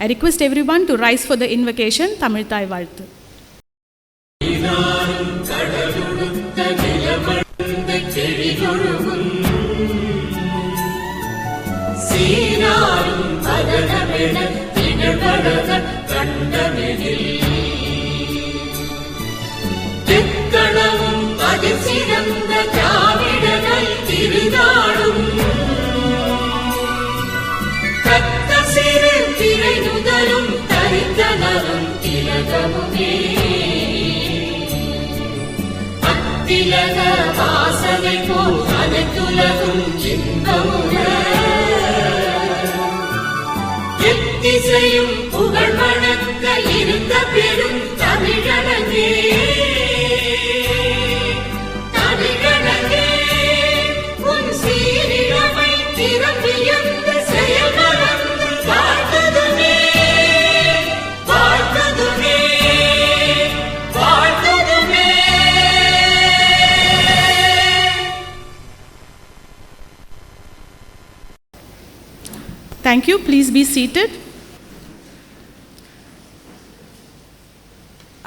I request everyone to rise for the invocation, Tamil Thai Valthu. எத்திசையும் புகழ் வணங்க இருந்த பெரும் தமிழனே, தமிழனே உன் சீரிழமை திறம்பியந்த செயல் மறந்து வாழ்த்ததுமே, வாழ்த்ததுமே, வாழ்த்ததுமே. Thank you. Please be seated.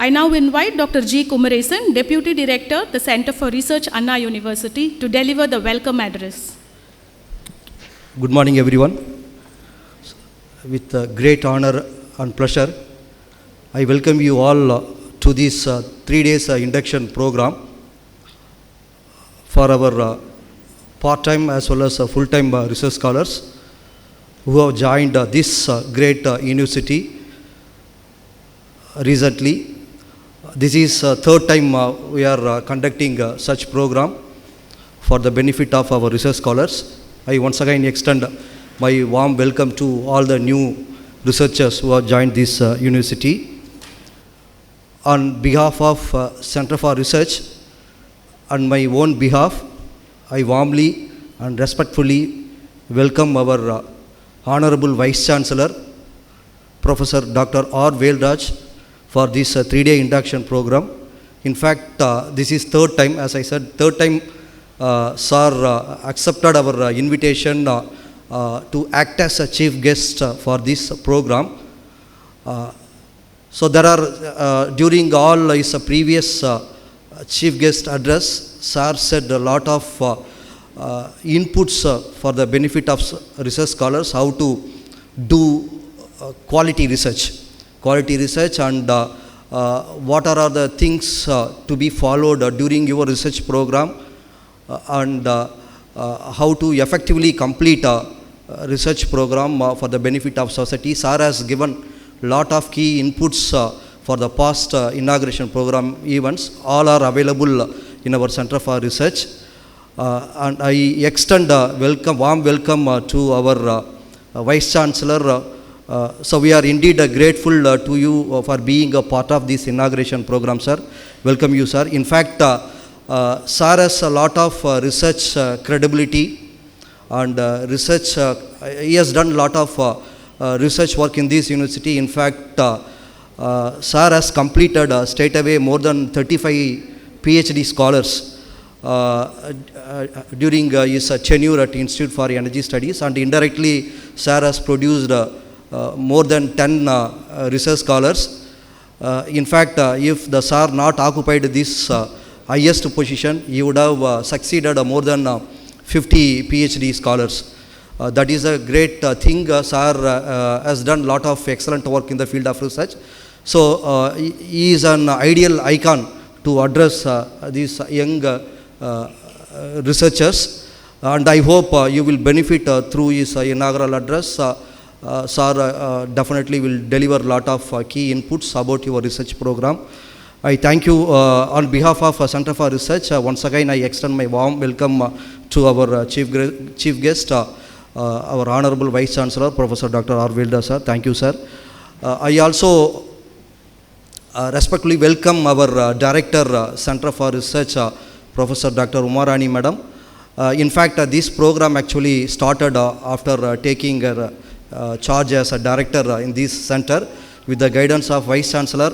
I now invite Dr. G. Kumaresan, Deputy Director, the Center for Research, Anna University, to deliver the welcome address. Good morning, everyone. With great honor and pleasure, I welcome you all to this 3 days induction program for our part-time as well as full-time research scholars who have joined this great university recently. This is third time we are conducting such program for the benefit of our research scholars. I once again extend my warm welcome to all the new researchers who have joined this university. On behalf of Center for Research and my own behalf, I warmly and respectfully welcome our Honorable Vice Chancellor, Professor Dr. R. Velraj, for this 3-day induction program. In fact, this is third time, as I said, third time Sir accepted our invitation to act as a chief guest for this program. So there are, during all his previous chief guest address, Sir said a lot of inputs for the benefit of research scholars, how to do quality research and what are the things to be followed during your research program and how to effectively complete a research program for the benefit of society. Sir has given lot of key inputs for the past inauguration program events. All are available in our Center for Research. And I extend warm welcome to our Vice Chancellor. So we are indeed grateful to you for being a part of this inauguration program, sir. Welcome you, sir. In fact, sir has a lot of research credibility and research. He has done a lot of research work in this university. In fact, sir has completed straight away more than 35 PhD scholars during his tenure at Institute for Energy Studies, and indirectly sir has produced more than 10 research scholars. In fact, if the sir not occupied this highest position, he would have succeeded more than 50 PhD scholars. That is a great thing. Sir has done a lot of excellent work in the field of research. So he is an ideal icon to address these young researchers, and I hope you will benefit through his inaugural address. Sir definitely will deliver a lot of key inputs about your research program. I thank you on behalf of Center for Research. Once again, I extend my warm welcome to our chief guest, our Honorable Vice Chancellor, Professor Dr. R. Velraj, sir. Thank you, sir. I also respectfully welcome our Director, Center for Research, Professor Dr. Umarani, Madam. In fact, this program actually started after taking charge as a director in this center. With the guidance of Vice Chancellor,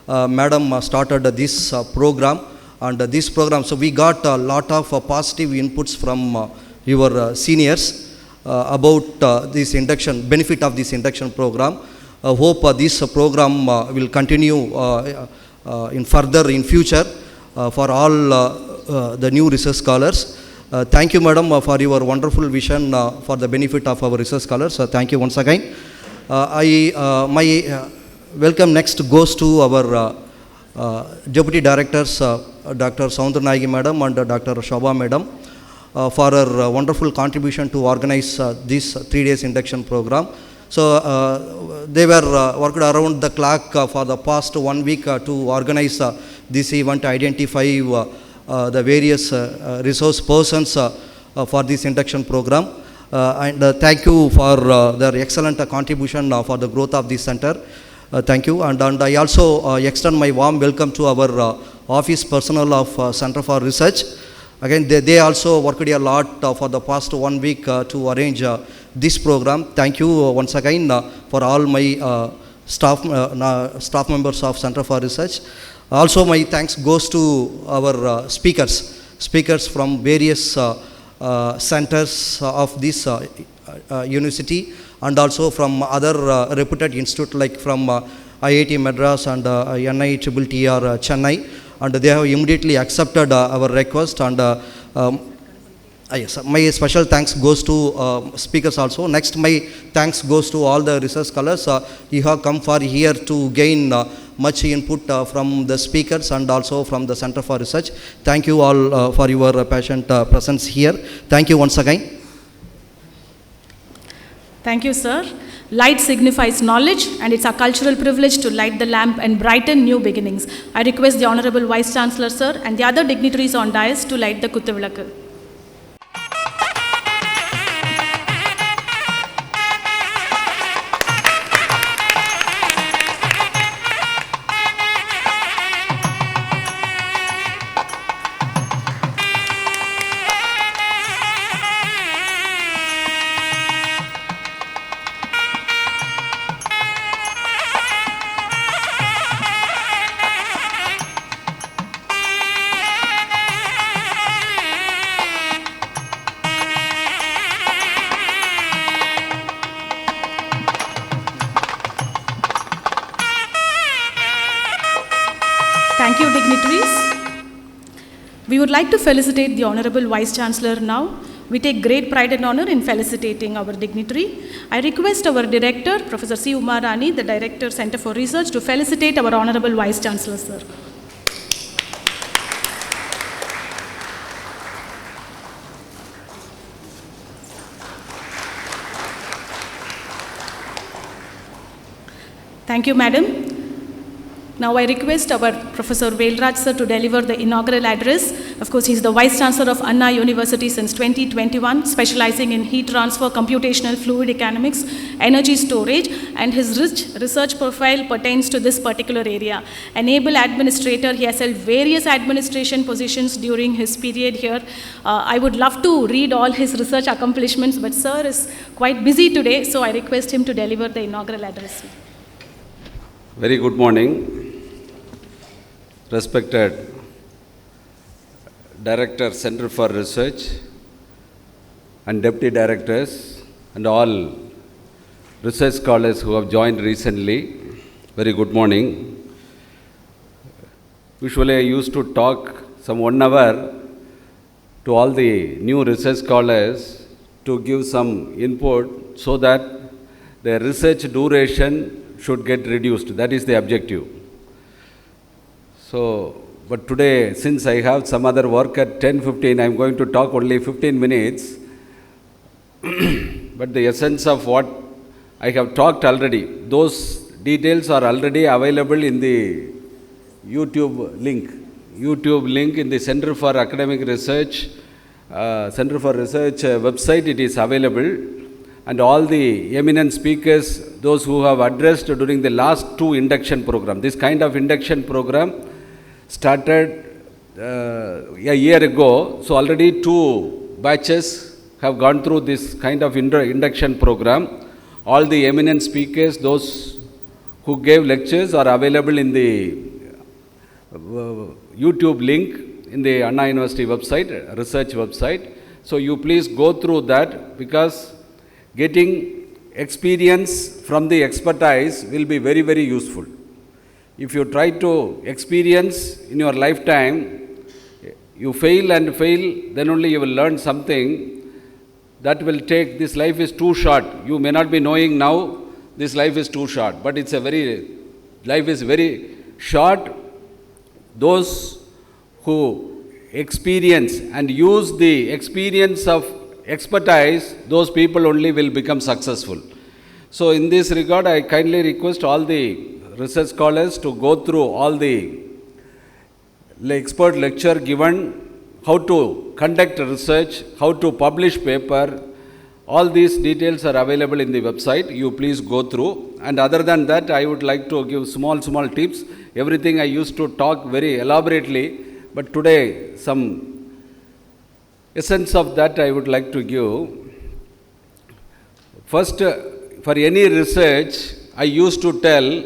Madam started this program, and this program, so we got a lot of positive inputs from your seniors about this induction, benefit of this induction program. hope this program will continue in further in future for all the new research scholars. Thank you, madam, for your wonderful vision for the benefit of our research scholars. Thank you once again. My welcome next goes to our Deputy Directors, Dr. Soundarnayagi madam and Dr. Shobha madam, for her wonderful contribution to organize this 3 days induction program. So they were worked around the clock for the past 1 week to organize this event, identify the various resource persons for this induction program. And thank you for their excellent contribution for the growth of this center. Thank you. And I also extend my warm welcome to our office personnel of Center for Research. Again, they also worked a lot for the past 1 week to arrange this program. Thank you once again for all my staff members of Center for Research. Also, my thanks goes to our speakers from various centers of this university, and also from other reputed institutes like from IIT Madras and NIEEE Chennai, and they have immediately accepted our request. And yes, my special thanks goes to speakers also. Next, my thanks goes to all the research scholars. You have come for here to gain much input from the speakers and also from the Center for Research. Thank you all for your patient presence here. Thank you once again. Thank you, sir. Light signifies knowledge, and it's our cultural privilege to light the lamp and brighten new beginnings. I request the Honorable Vice Chancellor, sir, and the other dignitaries on dais to light the Kuthavilakku. Thank you, dignitaries. We would like to felicitate the Honorable Vice Chancellor now. We take great pride and honor in felicitating our dignitary. I request our Director, Professor C. Umarani, the Director, Center for Research, to felicitate our Honorable Vice Chancellor, sir. Thank you, Madam. Now I request our Professor Velraj sir to deliver the inaugural address. Of course, he is the Vice Chancellor of Anna University since 2021, specializing in heat transfer, computational fluid economics, energy storage, and his rich research profile pertains to this particular area. An able administrator, he has held various administration positions during his period here. I would love to read all his research accomplishments, but sir is quite busy today, so I request him to deliver the inaugural address. Very good morning. Respected Director, Center for Research, and Deputy Directors, and all research scholars who have joined recently, very good morning. Usually I used to talk some 1 hour to all the new research scholars to give some input so that their research duration should get reduced. That is the objective. So, but today, since I have some other work at 10:15, I am going to talk only 15 minutes. But the essence of what I have talked already, those details are already available in the YouTube link. YouTube link in the Center for Academic Research, website, it is available. And all the eminent speakers, those who have addressed during the last 2 induction program. This kind of induction program started a year ago. So already 2 batches have gone through this kind of induction program. All the eminent speakers, those who gave lectures, are available in the YouTube link in the Anna University website, research website. So you please go through that, because getting experience from the expertise will be very, very useful. If you try to experience in your lifetime, you fail and fail, then only you will learn something that will take, this life is too short. You may not be knowing now, this life is too short, but life is very short. Those who experience and use the experience of expertise, those people only will become successful. So in this regard, I kindly request all the research scholars to go through all the expert lecture given, how to conduct research, how to publish paper. All these details are available in the website. You please go through. And other than that, I would like to give small tips. Everything I used to talk very elaborately, but today some essence of that I would like to give. First, for any research, I used to tell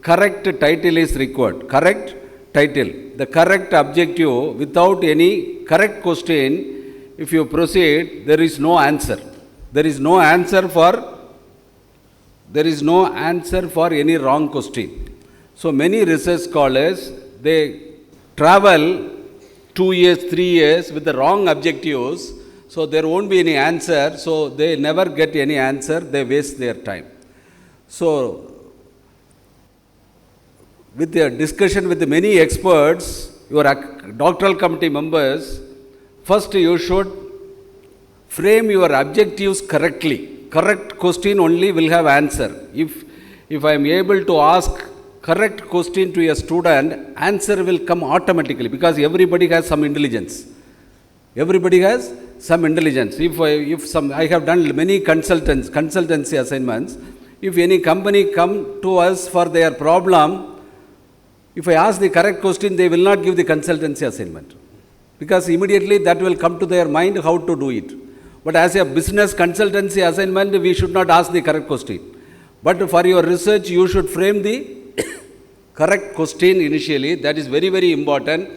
correct title is required. Correct title. The correct objective, without any correct question, if you proceed, there is no answer. There is no answer for any wrong question. So many research scholars, they travel 2 years, 3 years with the wrong objectives, so there won't be any answer, so they never get any answer, they waste their time. So, with the discussion with many experts, your doctoral committee members, first you should frame your objectives correctly. Correct question only will have answer. If I am able to ask correct question to a student, answer will come automatically, because everybody has some intelligence. Everybody has some intelligence. I have done many consultancy assignments. If any company come to us for their problem, if I ask the correct question, they will not give the consultancy assignment, because immediately that will come to their mind how to do it. But as a business consultancy assignment, we should not ask the correct question. But for your research, you should frame the correct question initially. That is very, very important.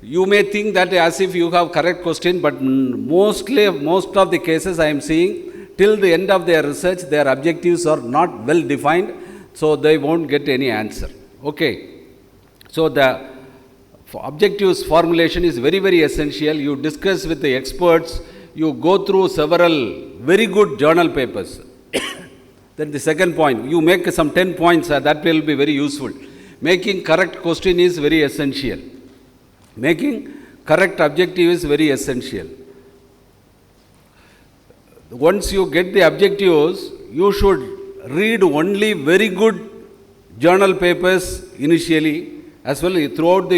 You may think that as if you have correct question, but most of the cases I am seeing, till the end of their research, their objectives are not well defined, so they won't get any answer. Okay. So the objectives formulation is very, very essential. You discuss with the experts, you go through several very good journal papers. Then the second point, you make some 10 points, that will be very useful. Making correct question is very essential. Making correct objective is very essential. Once you get the objectives, you should read only very good journal papers initially, as well throughout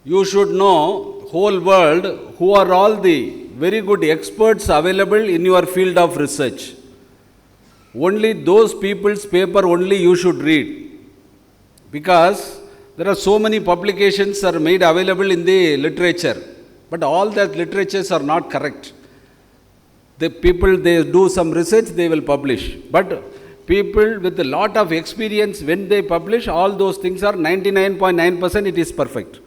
you should know whole world who are all the very good experts available in your field of research. Only those people's paper only you should read, because there are so many publications are made available in the literature, but all that literatures are not correct. The people, they do some research, they will publish, but people with a lot of experience, when they publish, all those things are 99.9% it is perfect.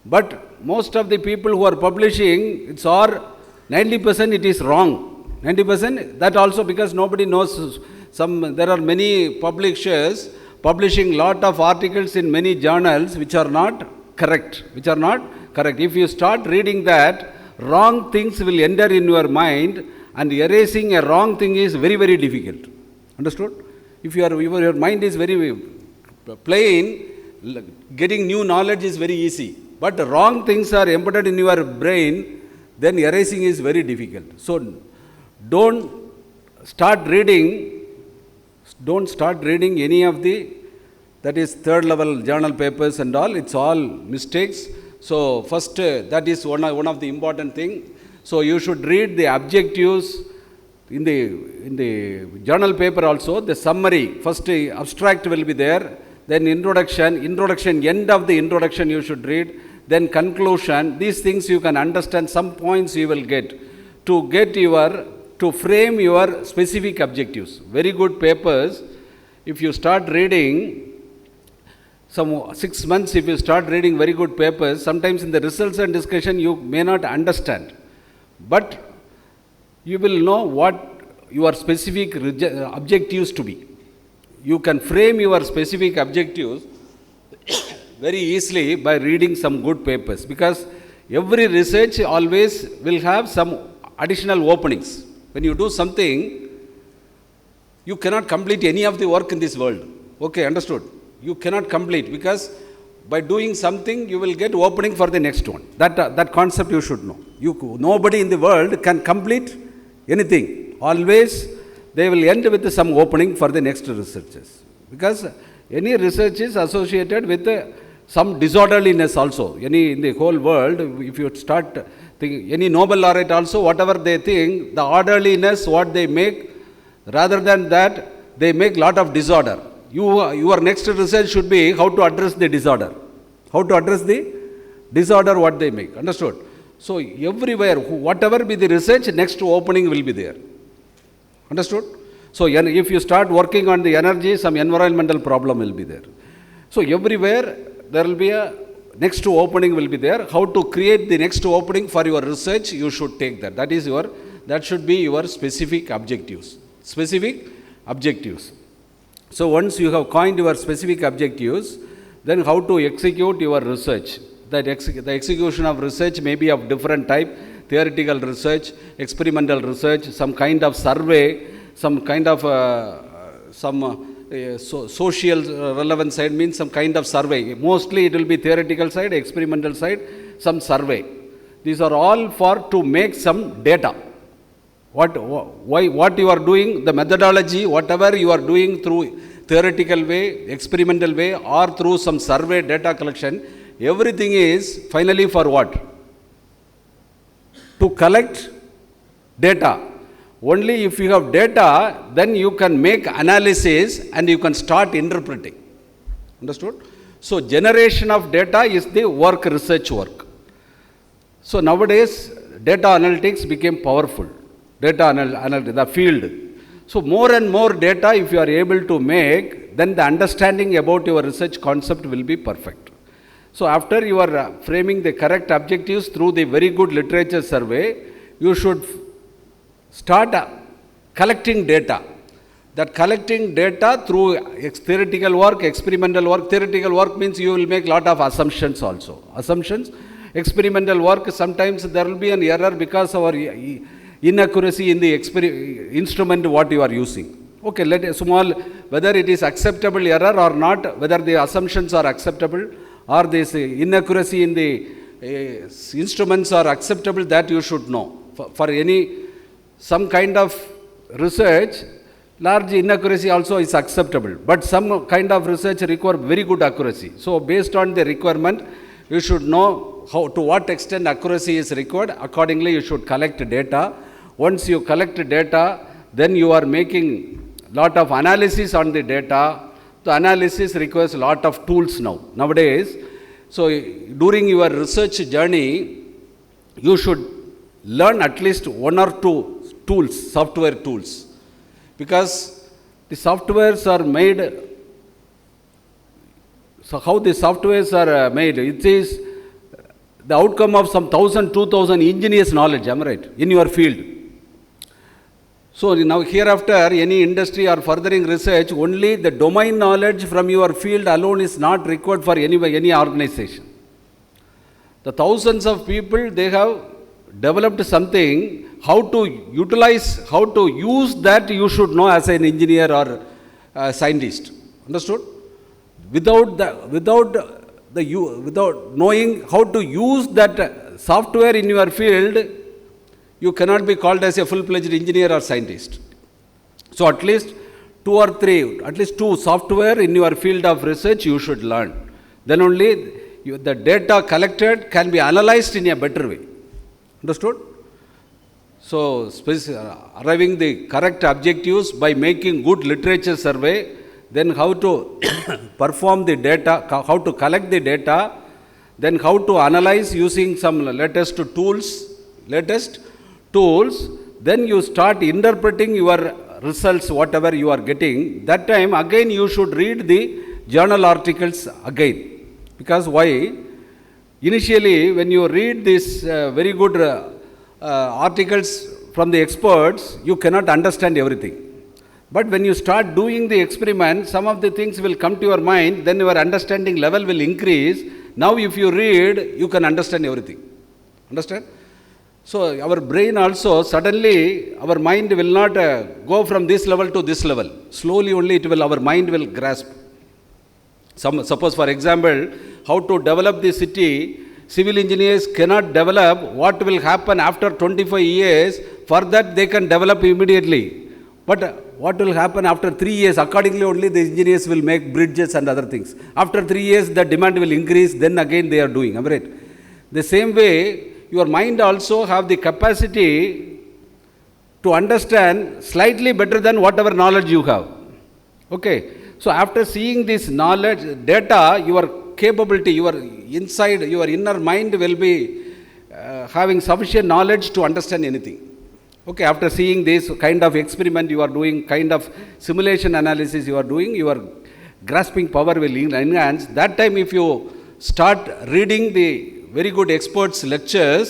But most of the people who are publishing, it's or 90% it is wrong. 90% that also, because nobody knows. There are many publishers publishing lot of articles in many journals which are not correct. If you start reading that, wrong things will enter in your mind, and erasing a wrong thing is very, very difficult. Understood? If your mind is very plain, getting new knowledge is very easy. But wrong things are embedded in your brain, then erasing is very difficult. So don't start reading any of the, that is third level journal papers and all. It's all mistakes. So first, that is one of the important thing. So you should read the objectives in the journal paper also. The summary, first abstract will be there, then introduction, end of the introduction you should read, then conclusion. These things you can understand, some points you will get to frame your specific objectives. Very good papers, if you start reading, some 6 months if you start reading very good papers, sometimes in the results and discussion you may not understand, but you will know your specific objectives to be. You can frame your specific objectives very easily by reading some good papers, because every research always will have some additional openings. When you do something, you cannot complete any of the work in this world. Okay, understood? You cannot complete, because by doing something you will get opening for the next one. That concept you should know. Nobody in the world can complete anything. Always they will end with some opening for the next researches, because any research is associated with some disorderliness also. In the whole world, if you start thinking, any Nobel laureate also, whatever they think, the orderliness what they make, rather than that, they make lot of disorder. Your next research should be how to address the disorder. How to address the disorder what they make. Understood? So everywhere, whatever be the research, next opening will be there. Understood? So if you start working on the energy, some environmental problem will be there. So everywhere there will be a next opening will be there. How to create the next opening for your research, you should take that. That should be your specific objectives. Specific objectives. So once you have coined your specific objectives, then how to execute your research. The execution of research may be of different type: theoretical research, experimental research, some kind of survey, some kind of social relevant side, means some kind of survey. Mostly it will be theoretical side, experimental side, some survey. These are all to make some data. What you are doing, the methodology, whatever you are doing through theoretical way, experimental way, or through some survey data collection, everything is finally for what? To collect data. Only if you have data, then you can make analysis and you can start interpreting. Understood? So generation of data is the research work. So nowadays, data analytics became powerful. Data analytics, the field. So more and more data, if you are able to make, then the understanding about your research concept will be perfect. So after you are framing the correct objectives through the very good literature survey, you should start collecting data. That collecting data through theoretical work, experimental work. Theoretical work means you will make lot of assumptions also. Assumptions. Experimental work, sometimes there will be an error because of our inaccuracy in the instrument what you are using. Okay, let a small, whether it is acceptable error or not, whether the assumptions are acceptable or this inaccuracy in the instruments are acceptable, that you should know. For some kind of research, large inaccuracy also is acceptable, but some kind of research require very good accuracy. So based on the requirement, you should know to what extent accuracy is required. Accordingly, you should collect data. Once you collect data, then you are making lot of analysis on the data. The analysis requires a lot of tools nowadays. So during your research journey, you should learn at least one or two tools, software tools, because the softwares are made. So how the softwares are made? It is the outcome of some 1,000, 2,000 engineers' knowledge, am I right, in your field. So now hereafter, any industry or furthering research, only the domain knowledge from your field alone is not required for any organization. The thousands of people, they have developed something, how to utilize, how to use that you should know as an engineer or a scientist. Understood? Without knowing how to use that software in your field, you cannot be called as a full-fledged engineer or scientist. So at least two software in your field of research you should learn. Then only the data collected can be analyzed in a better way. Understood? So arriving the correct objectives by making good literature survey, then how to perform the data, how to collect the data, then how to analyze using some latest tools, then you start interpreting your results, whatever you are getting. That time again you should read the journal articles again. Because why? Initially when you read these very good articles from the experts, you cannot understand everything. But when you start doing the experiment, some of the things will come to your mind, then your understanding level will increase. Now if you read, you can understand everything. Understand? So our brain also, suddenly our mind will not go from this level to this level. Slowly only our mind will grasp. Suppose for example, how to develop the city, civil engineers cannot develop what will happen after 25 years, for that they can develop immediately. But what will happen after 3 years? Accordingly only the engineers will make bridges and other things. After 3 years the demand will increase, then again they are doing. Am I right? The same way, your mind also have the capacity to understand slightly better than whatever knowledge you have. Okay. So after seeing this knowledge, data, your capability, your inside, your inner mind will be having sufficient knowledge to understand anything. Okay, after seeing this kind of experiment you are doing, kind of simulation analysis you are doing, your grasping power will enhance. That time if you start reading the very good experts lecture,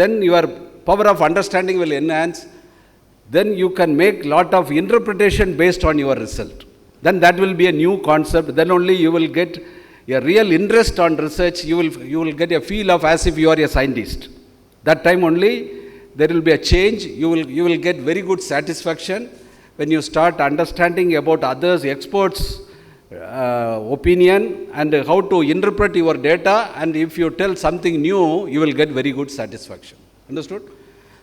then your power of understanding will enhance. Then you can make lot of interpretation based on your result. Then that will be a new concept. Then only you will get a real interest on research. You will get a feel of as if you are a scientist. That time only there will be a change. You will get very good satisfaction when you start understanding about others, experts' opinion and how to interpret your data. And if you tell something new, you will get very good satisfaction. Understood?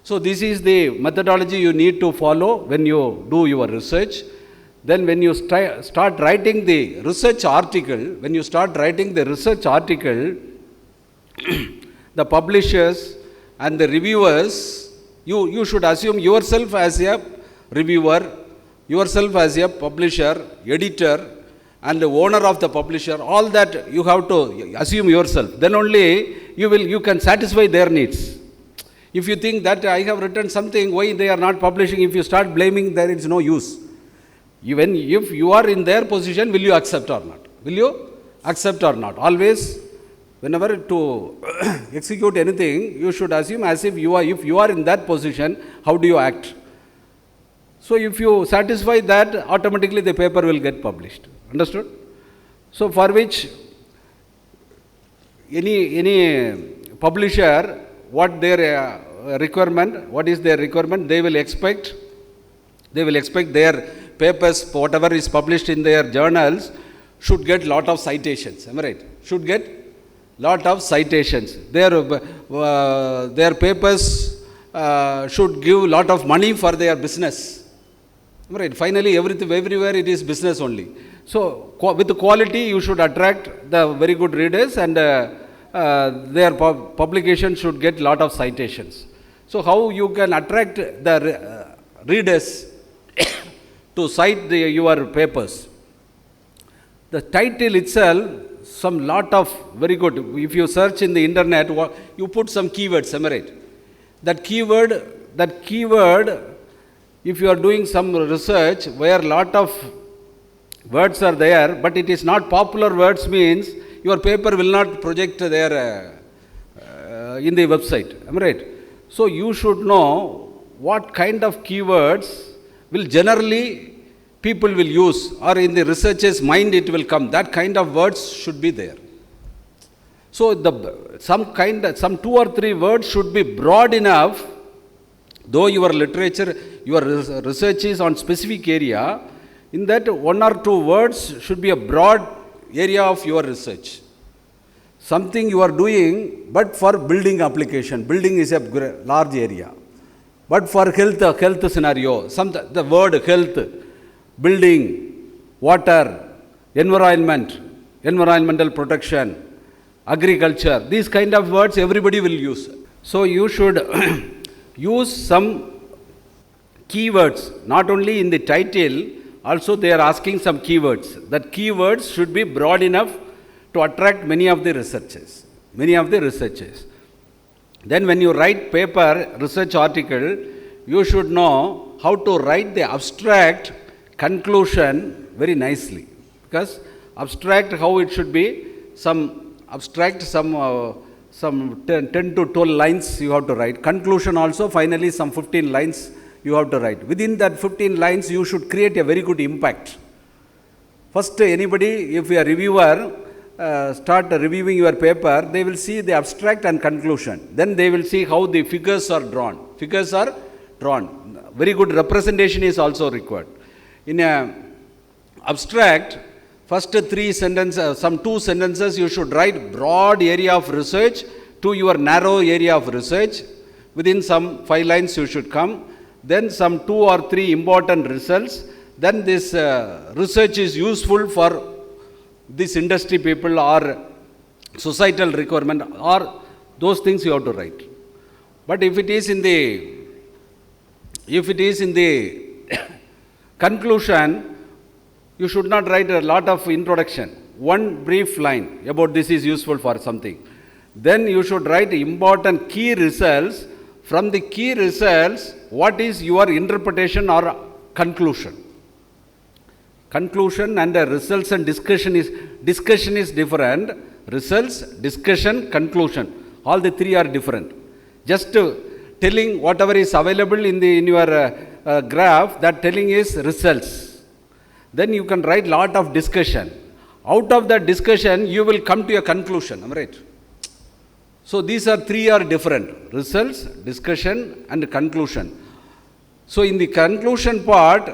So this is the methodology you need to follow when you do your research. Then when you start writing the research article, the publishers and the reviewers, you should assume yourself as a reviewer, yourself as a publisher, editor, and the owner of the publisher. All that you have to assume yourself. Then only you can satisfy their needs. If you think that I have written something, why they are not publishing, if you start blaming, there is no use. Even if you are in their position, will you accept or not? Will you accept or not? Always, whenever to execute anything, you should assume as if you are in that position, how do you act? So if you satisfy that, automatically the paper will get published. Understood? So for which any publisher, what their requirement, what is their requirement, they will expect their papers, whatever is published in their journals, should get lot of citations. Am I right? Should get lot of citations. Their papers should give lot of money for their business. Am I right? Finally, everywhere it is business only. So with the quality, you should attract the very good readers, and their publication should get lot of citations. So how you can attract the readers to cite your papers? The title itself, some lot of very good. If you search in the internet, you put some keywords, am I right? That keyword, if you are doing some research where lot of words are there, but it is not popular words, means your paper will not project there in the website. Am I right? So you should know what kind of keywords will generally people will use, or in the researcher's mind it will come. That kind of words should be there. So some 2 or 3 words should be broad enough. Though your literature, your research is on specific area, in that 1 or 2 words should be a broad area of your research. Something you are doing, but for building application. Building is a large area. But for health scenario, the word health, building, water, environment, environmental protection, agriculture, these kind of words everybody will use. So you should use some keywords, not only in the title, also they are asking some keywords. That keywords should be broad enough to attract many of the researchers. Then when you write paper, research article, you should know how to write the abstract, conclusion very nicely. Because abstract, how it should be, some abstract, some some 10 to 12 lines you have to write. Conclusion also, finally some 15 lines you have to write. Within that 15 lines, you should create a very good impact. First, anybody, if a reviewer start reviewing your paper, they will see the abstract and conclusion. Then they will see how the figures are drawn. Figures are drawn. Very good representation is also required. In a abstract, first 3 sentences, some 2 sentences you should write broad area of research to your narrow area of research. Within some 5 lines you should come. Then some 2 or 3 important results. Then this research is useful for this industry people or societal requirement, or those things you have to write. But if it is in the conclusion, you should not write a lot of introduction. One brief line about this is useful for something. Then you should write important key results. From the key results, what is your interpretation or conclusion? Conclusion and results and discussion is different. Results, discussion, conclusion. All the 3 are different. Just telling whatever is available in your graph, that telling is results. Then you can write lot of discussion. Out of that discussion, you will come to a conclusion. Am I right? So these 3 are different. Results, discussion and conclusion. So in the conclusion part,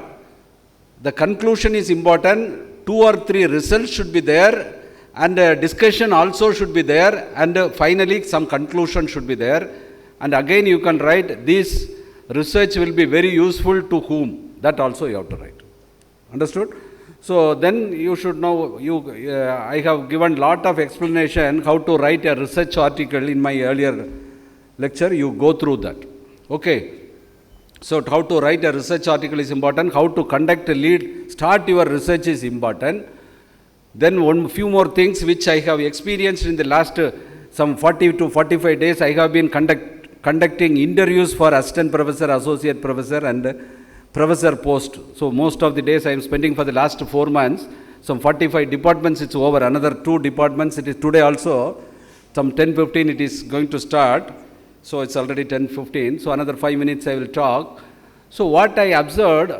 the conclusion is important. 2 or 3 results should be there, and discussion also should be there, and finally some conclusion should be there. And again you can write this research will be very useful to whom. That also you have to write. Understood? So then you should know, I have given lot of explanation how to write a research article in my earlier lecture. You go through that. Okay. So how to write a research article is important. How to conduct a lead, start your research is important. Then few more things which I have experienced in the last some 40 to 45 days. I have been conducting interviews for assistant professor, associate professor and professor post. So most of the days I am spending for the last 4 months. Some 45 departments it's over. Another 2 departments it is today also. Some 10:15 it is going to start. So it's already 10:15. So another 5 minutes I will talk. So what I observed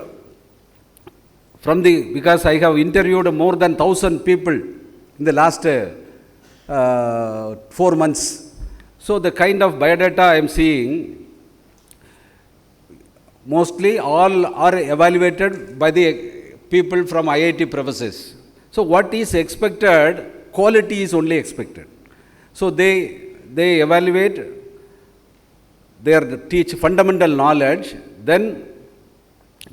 because I have interviewed more than 1,000 people in the last 4 months. So the kind of biodata I am seeing, mostly all are evaluated by the people from IIT professors. So what is expected, quality is only expected. So they evaluate, they teach fundamental knowledge, then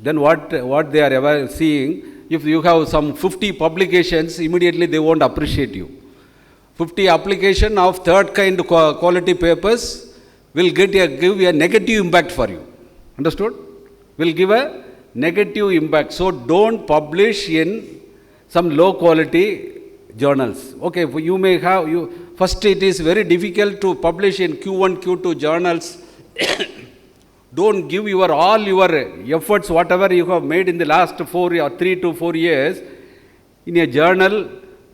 what they are seeing, if you have some 50 publications, immediately they won't appreciate you. 50 application of third kind quality papers will give a negative impact for you. Understood? Will give a negative impact. So don't publish in some low quality journals. Okay, you may have, first it is very difficult to publish in Q1, Q2 journals. Don't give all your efforts, whatever you have made in the last 3 to 4 years in a journal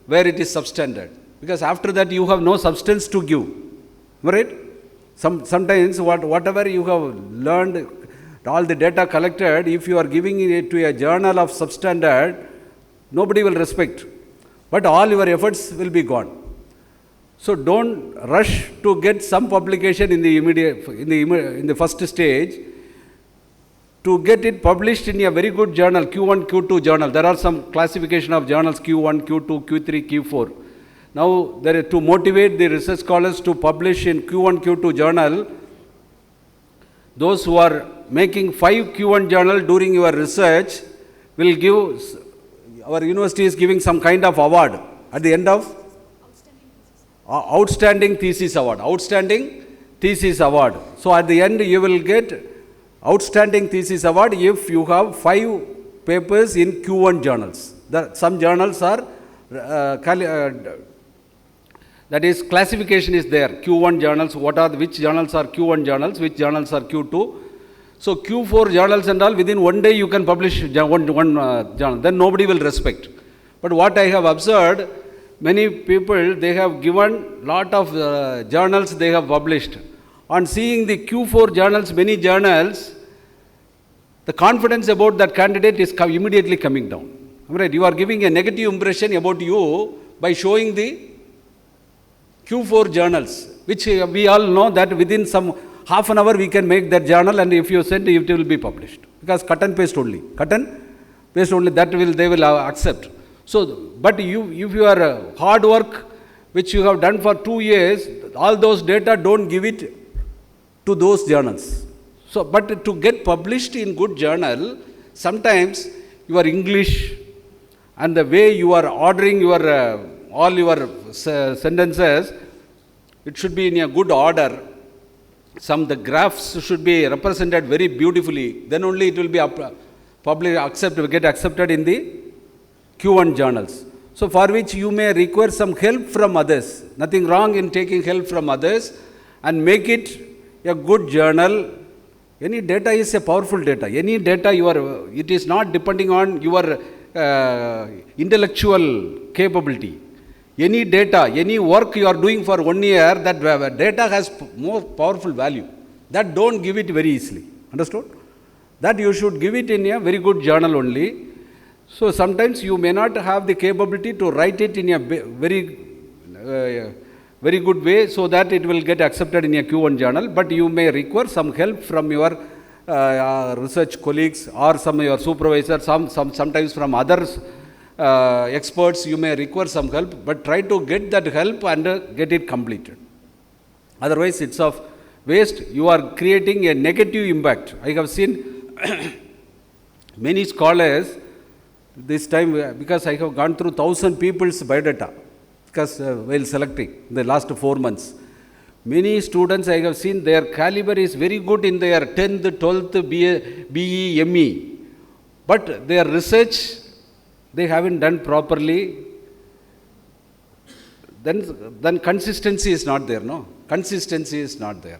where it is substandard. Because after that you have no substance to give. Right? Sometimes whatever you have learned, all the data collected, if you are giving it to a journal of substandard, nobody will respect. But all your efforts will be gone. So don't rush to get some publication in the first stage. To get it published in a very good journal, Q1, Q2 journal. There are some classification of journals, Q1, Q2, Q3, Q4. Now, to motivate the research scholars to publish in Q1, Q2 journal, those who are making 5 Q1 journal during your research will give, our university is giving some kind of award at the end of Outstanding Thesis Award. Outstanding Thesis Award. So at the end you will get Outstanding Thesis Award if you have 5 papers in Q1 journals. Some journals are, that is classification is there. Q1 journals, which journals are Q1 journals, which journals are Q2. So Q4 journals and all, within 1 day you can publish one journal. Then nobody will respect. But what I have observed, many people, they have given lot of journals they have published. On seeing the Q4 journals, many journals, the confidence about that candidate is immediately coming down. Right? You are giving a negative impression about you by showing the Q4 journals, which we all know that within some half an hour we can make that journal, and if you send it will be published. Because cut and paste only. Cut and paste only, that will they will accept. So, but if your hard work which you have done for 2 years, all those data don't give it to those journals. So, but to get published in good journal, sometimes your English and the way you are ordering your all your sentences, it should be in a good order. The graphs should be represented very beautifully. Then only it will be get accepted in the Q1 journals. So, for which you may require some help from others. Nothing wrong in taking help from others and make it a good journal. Any data is a powerful data. Any data it is not depending on your intellectual capability. Any data, any work you are doing for 1 year, that data has more powerful value. That don't give it very easily. Understood? That you should give it in a very good journal only. So sometimes you may not have the capability to write it in a very good way so that it will get accepted in a Q1 journal, but you may require some help from your research colleagues or your supervisors, sometimes from others. Experts, you may require some help, but try to get that help and get it completed. Otherwise, it's of waste. You are creating a negative impact. I have seen many scholars this time, because I have gone through 1,000 people's biodata, because while selecting the last 4 months. Many students I have seen, their caliber is very good in their 10th, 12th, BE, ME, but their research they haven't done properly. Then consistency is not there, no? Consistency is not there.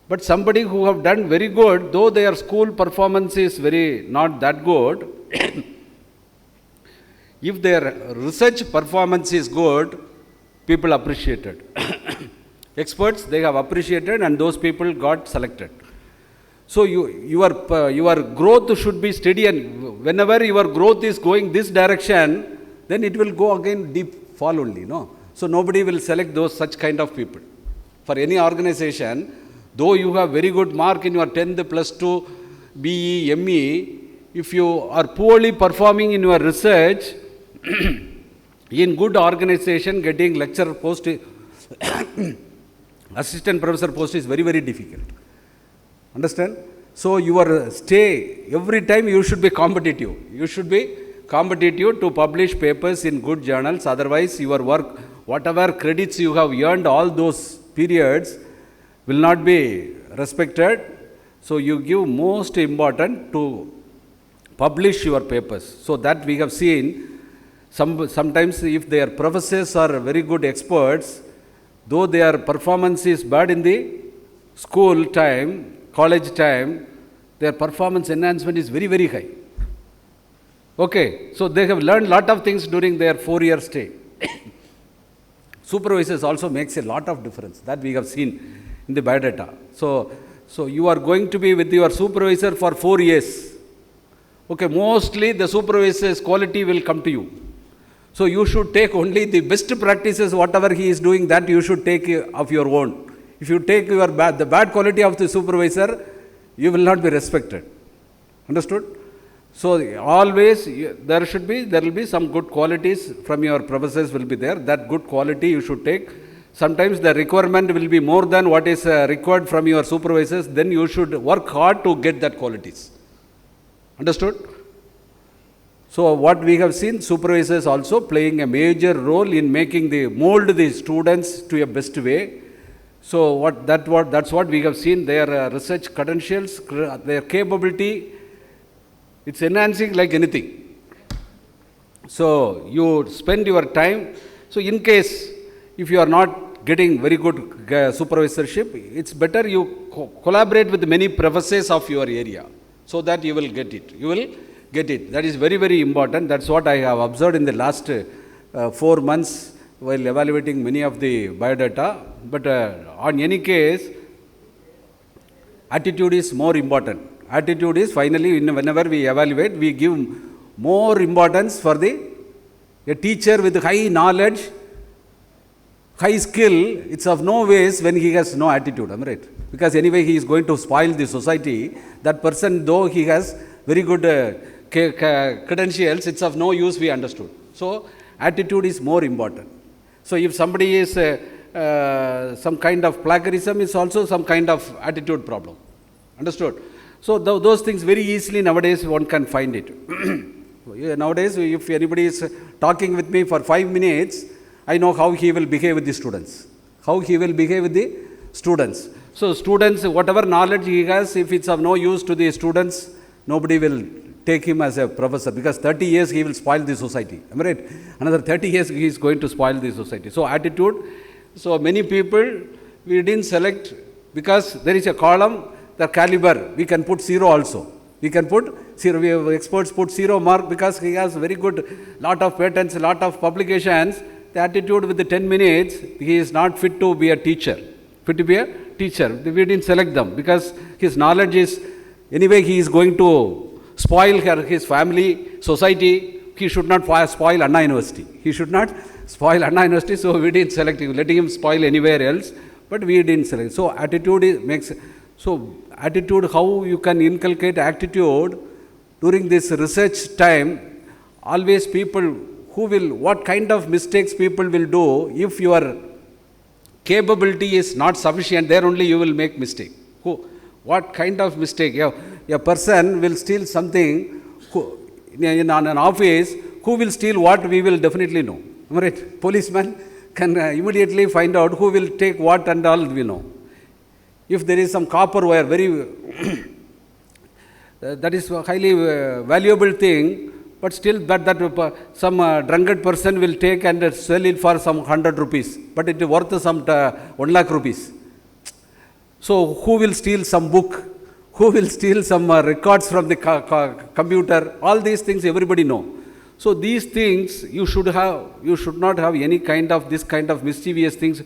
But somebody who have done very good, though their school performance is not that good, if their research performance is good, people appreciate it. Experts, they have appreciated, and those people got selected. So your growth should be steady, and whenever your growth is going this direction, then it will go again deep fall only, no? So nobody will select such kind of people. For any organization, though you have very good mark in your 10th plus 2 BE, ME, if you are poorly performing in your research, in good organization, getting lecturer post, assistant professor post is very, very difficult. Understand? So your stay, every time you should be competitive. You should be competitive to publish papers in good journals. Otherwise, your work, whatever credits you have earned all those periods, will not be respected. So you give most important to publish your papers. So that we have seen, sometimes if their professors are very good experts, though their performance is bad in the school time, college time, their performance enhancement is very, very high. Okay, so they have learned lot of things during their 4-year stay. Supervisors also makes a lot of difference, that we have seen in the biodata. So you are going to be with your supervisor for 4 years. Okay, mostly the supervisor's quality will come to you. So you should take only the best practices, whatever he is doing, that you should take of your own. If you take the bad quality of the supervisor, you will not be respected. Understood? So always there will be some good qualities from your professors will be there. That good quality you should take. Sometimes the requirement will be more than what is required from your supervisors. Then you should work hard to get that qualities. Understood? So what we have seen, supervisors also playing a major role in mold the students to a best way. So that's what we have seen, their research credentials, their capability, it's enhancing like anything. So you spend your time. So in case if you are not getting very good supervisorship, it's better you collaborate with many professors of your area, so that you will get it. You will get it. That is very, very important. That's what I have observed in the last 4 months while evaluating many of the biodata. But on any case, attitude is more important. Attitude is finally, whenever we evaluate, we give more importance for a teacher with high knowledge, high skill. It's of no waste when he has no attitude, am I right? Because anyway he is going to spoil the society. That person, though he has very good credentials, it's of no use, we understood. So attitude is more important. So if somebody is some kind of plagiarism, is also some kind of attitude problem. Understood? So those things very easily nowadays one can find it. Nowadays, if anybody is talking with me for 5 minutes, I know how he will behave with the students. How he will behave with the students. So students, whatever knowledge he has, if it's of no use to the students, nobody will take him as a professor, because 30 years he will spoil the society. Am I right? Another 30 years he is going to spoil the society. So attitude. So many people we didn't select because there is a column, the caliber, we can put 0 also. We can put 0, we have experts put 0 mark because he has very good lot of patents, lot of publications. The attitude with the 10 minutes, he is not fit to be a teacher. Fit to be a teacher. We didn't select them because his knowledge is, anyway he is going to spoil his family, society. He should not spoil Anna University. He should not spoil Anna University, so we didn't select him, letting him spoil anywhere else, but we didn't select. So attitude makes, so attitude, how you can inculcate attitude during this research time, always people who will, what kind of mistakes people will do, if your capability is not sufficient, there only you will make mistake. What kind of mistake? A person will steal something in an office, who will steal what, we will definitely know. Right? Policeman can immediately find out who will take what and all we know. If there is some copper wire, very that is a highly valuable thing, but still that some drunkard person will take and sell it for some 100 rupees, but it is worth some 1 lakh rupees. So who will steal some book? Who will steal some records from the computer? All these things everybody know. So these things you should not have any kind of this kind of mischievous things.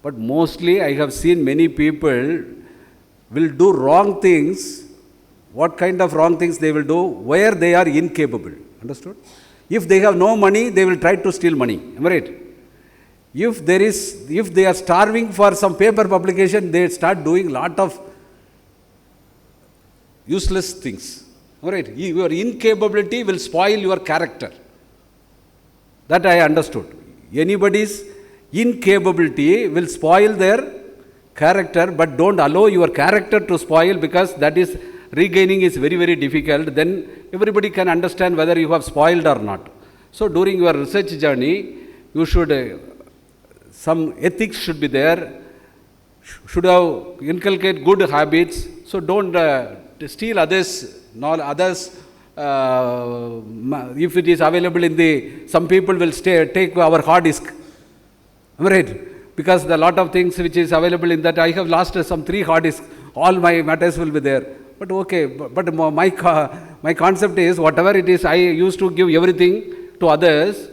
But mostly I have seen many people will do wrong things. What kind of wrong things they will do? Where they are incapable. Understood? If they have no money, they will try to steal money. Am I right? If they are starving for some paper publication, they start doing lot of useless things. All right? Your incapability will spoil your character. That I understood. Anybody's incapability will spoil their character, but don't allow your character to spoil, because that is regaining is very, very difficult. Then everybody can understand whether you have spoiled or not. So during your research journey, you should, some ethics should be there, should have inculcate good habits. So don't steal others, if it is available in the, some people will take our hard disk. Am I right? Because the lot of things which is available in that, I have lost some 3 hard disks, all my matters will be there. But okay, but my concept is, whatever it is, I used to give everything to others.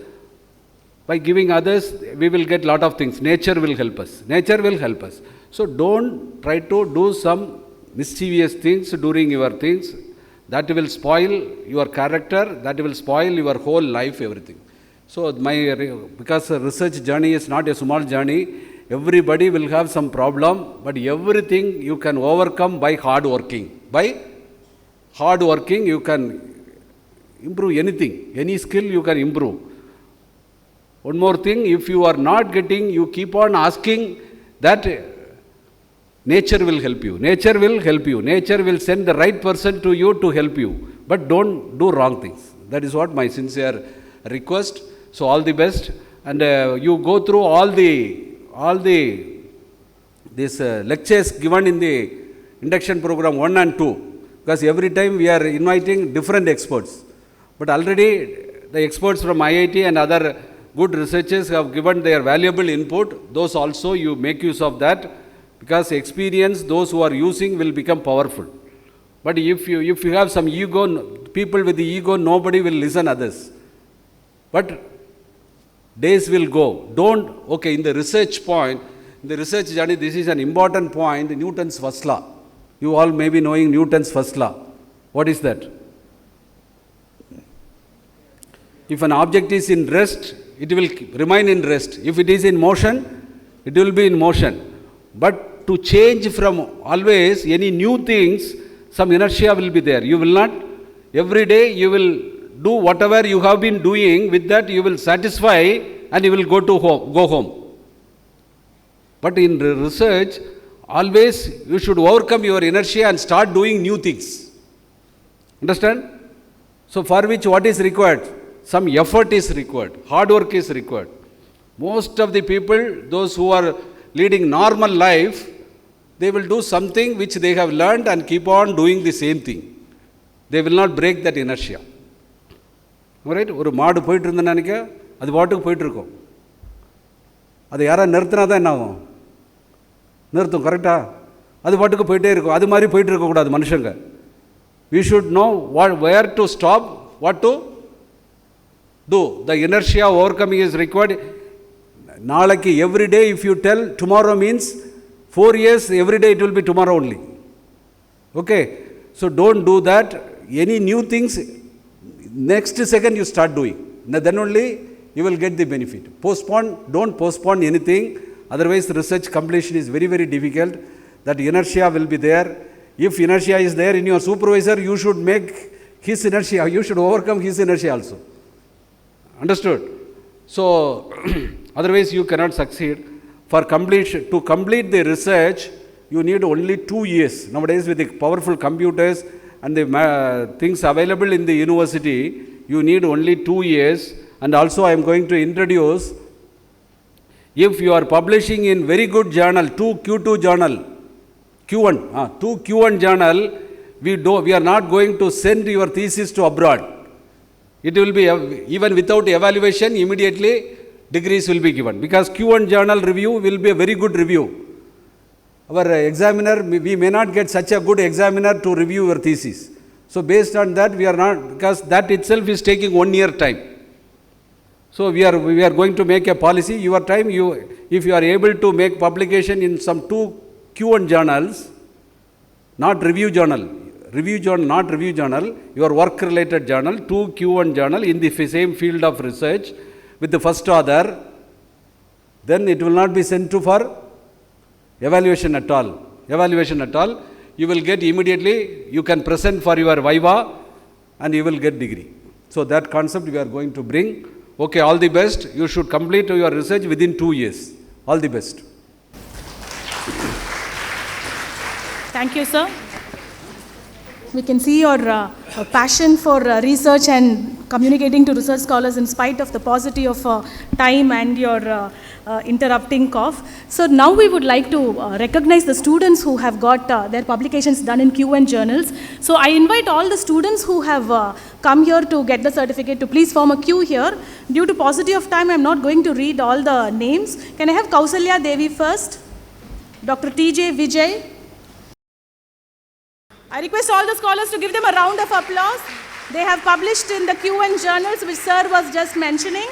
By giving others, we will get lot of things. Nature will help us. Nature will help us. So don't try to do some mischievous things during your things. That will spoil your character, that will spoil your whole life, everything. So because research journey is not a small journey, everybody will have some problem, but everything you can overcome by hard working. By hard working, you can improve anything. Any skill you can improve. One more thing, if you are not getting, you keep on asking, that nature will help you. Nature will help you. Nature will send the right person to you to help you. But don't do wrong things. That is what my sincere request. So all the best. And you go through all these lectures given in the induction program 1 and 2. Because every time we are inviting different experts. But already the experts from IIT and other good researchers have given their valuable input. Those also you make use of that. Because experience, those who are using will become powerful. But if you have some ego, people with the ego, nobody will listen others. But Days will go. Don't, okay, in the research point, in the research journey, this is an important point, Newton's first law. You all may be knowing Newton's first law. What is that? If an object is in rest, it will remain in rest. If it is in motion, it will be in motion. But to change from always any new things, some inertia will be there. You will not, every day you will do whatever you have been doing, with that you will satisfy and you will go home. But in research, always you should overcome your inertia and start doing new things. Understand? So for which what is required? Some effort is required, hard work is required. Most of the people, those who are leading normal life, they will do something which they have learned and keep on doing the same thing. They will not break that inertia. Alright? ஒரு மாடு போயிட்டு இருந்தேன்னு நினைக்க அது பாட்டுக்கு போயிட்டு இருக்கும். அது யாரா நிறுத்தினா தான் என்ன ஆகும்? நிறுத்தும். கரெக்டா? அது பாட்டுக்கு போயிட்டே இருக்கும். அது மாதிரி போயிட்டு இருக்கக்கூடாது மனுஷங்க. We should know where to stop, what to do. The inertia overcoming is required. நாளைக்கு every day if you tell tomorrow means 4 years, every day it will be tomorrow only. Okay? So don't do that. Any new things, next second you start doing. Then only you will get the benefit. Don't postpone anything. Otherwise research completion is very, very difficult. That inertia will be there. If inertia is there in your supervisor, you should make his inertia, you should overcome his inertia also. Understood? So, otherwise you cannot succeed. To complete the research, you need only 2 years. Nowadays with the powerful computers and the things available in the university, you need only 2 years. And also I am going to introduce, if you are publishing in very good journal, 2 Q1 journal, we are not going to send your thesis to abroad. It will be, even without evaluation, immediately degrees will be given. Because Q1 journal review will be a very good review. Our examiner, we may not get such a good examiner to review your thesis. So based on that, we are not, because that itself is taking 1 year time. So we are going to make a policy. Your time, if you are able to make publication in some 2 Q1 journals, not review journal, not review journal, your work related journal, 2 Q1 journal in the same field of research with the first author, then it will not be sent to for evaluation at all. You will get immediately, you can present for your viva and you will get degree. So that concept we are going to bring. Okay, all the best. You should complete your research within 2 years. All the best. Thank you, sir. We can see your passion for research and communicating to research scholars in spite of the paucity of time and your interrupting cough. So now we would like to recognize the students who have got their publications done in Q1 journals. So I invite all the students who have come here to get the certificate to please form a queue here. Due to paucity of time, I am not going to read all the names. Can I have Kausalya Devi first? Dr. T.J. Vijay. I request all the scholars to give them a round of applause. They have published in the Q1 journals which sir was just mentioning.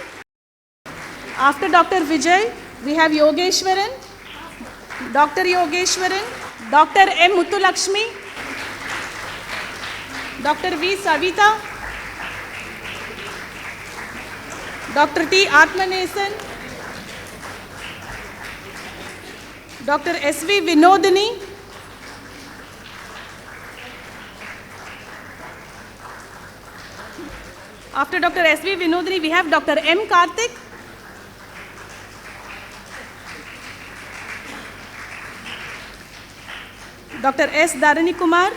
After Dr. Vijay, we have Yogeshwaran, Dr. Yogeshwaran, Dr. M. Muthulakshmi, Dr. V. Savita, Dr. T. Atmanesan, Dr. S. V. Vinodini, after Dr. S. V. Vinodini, we have Dr. M. Karthik, Dr. S. Dharani Kumar,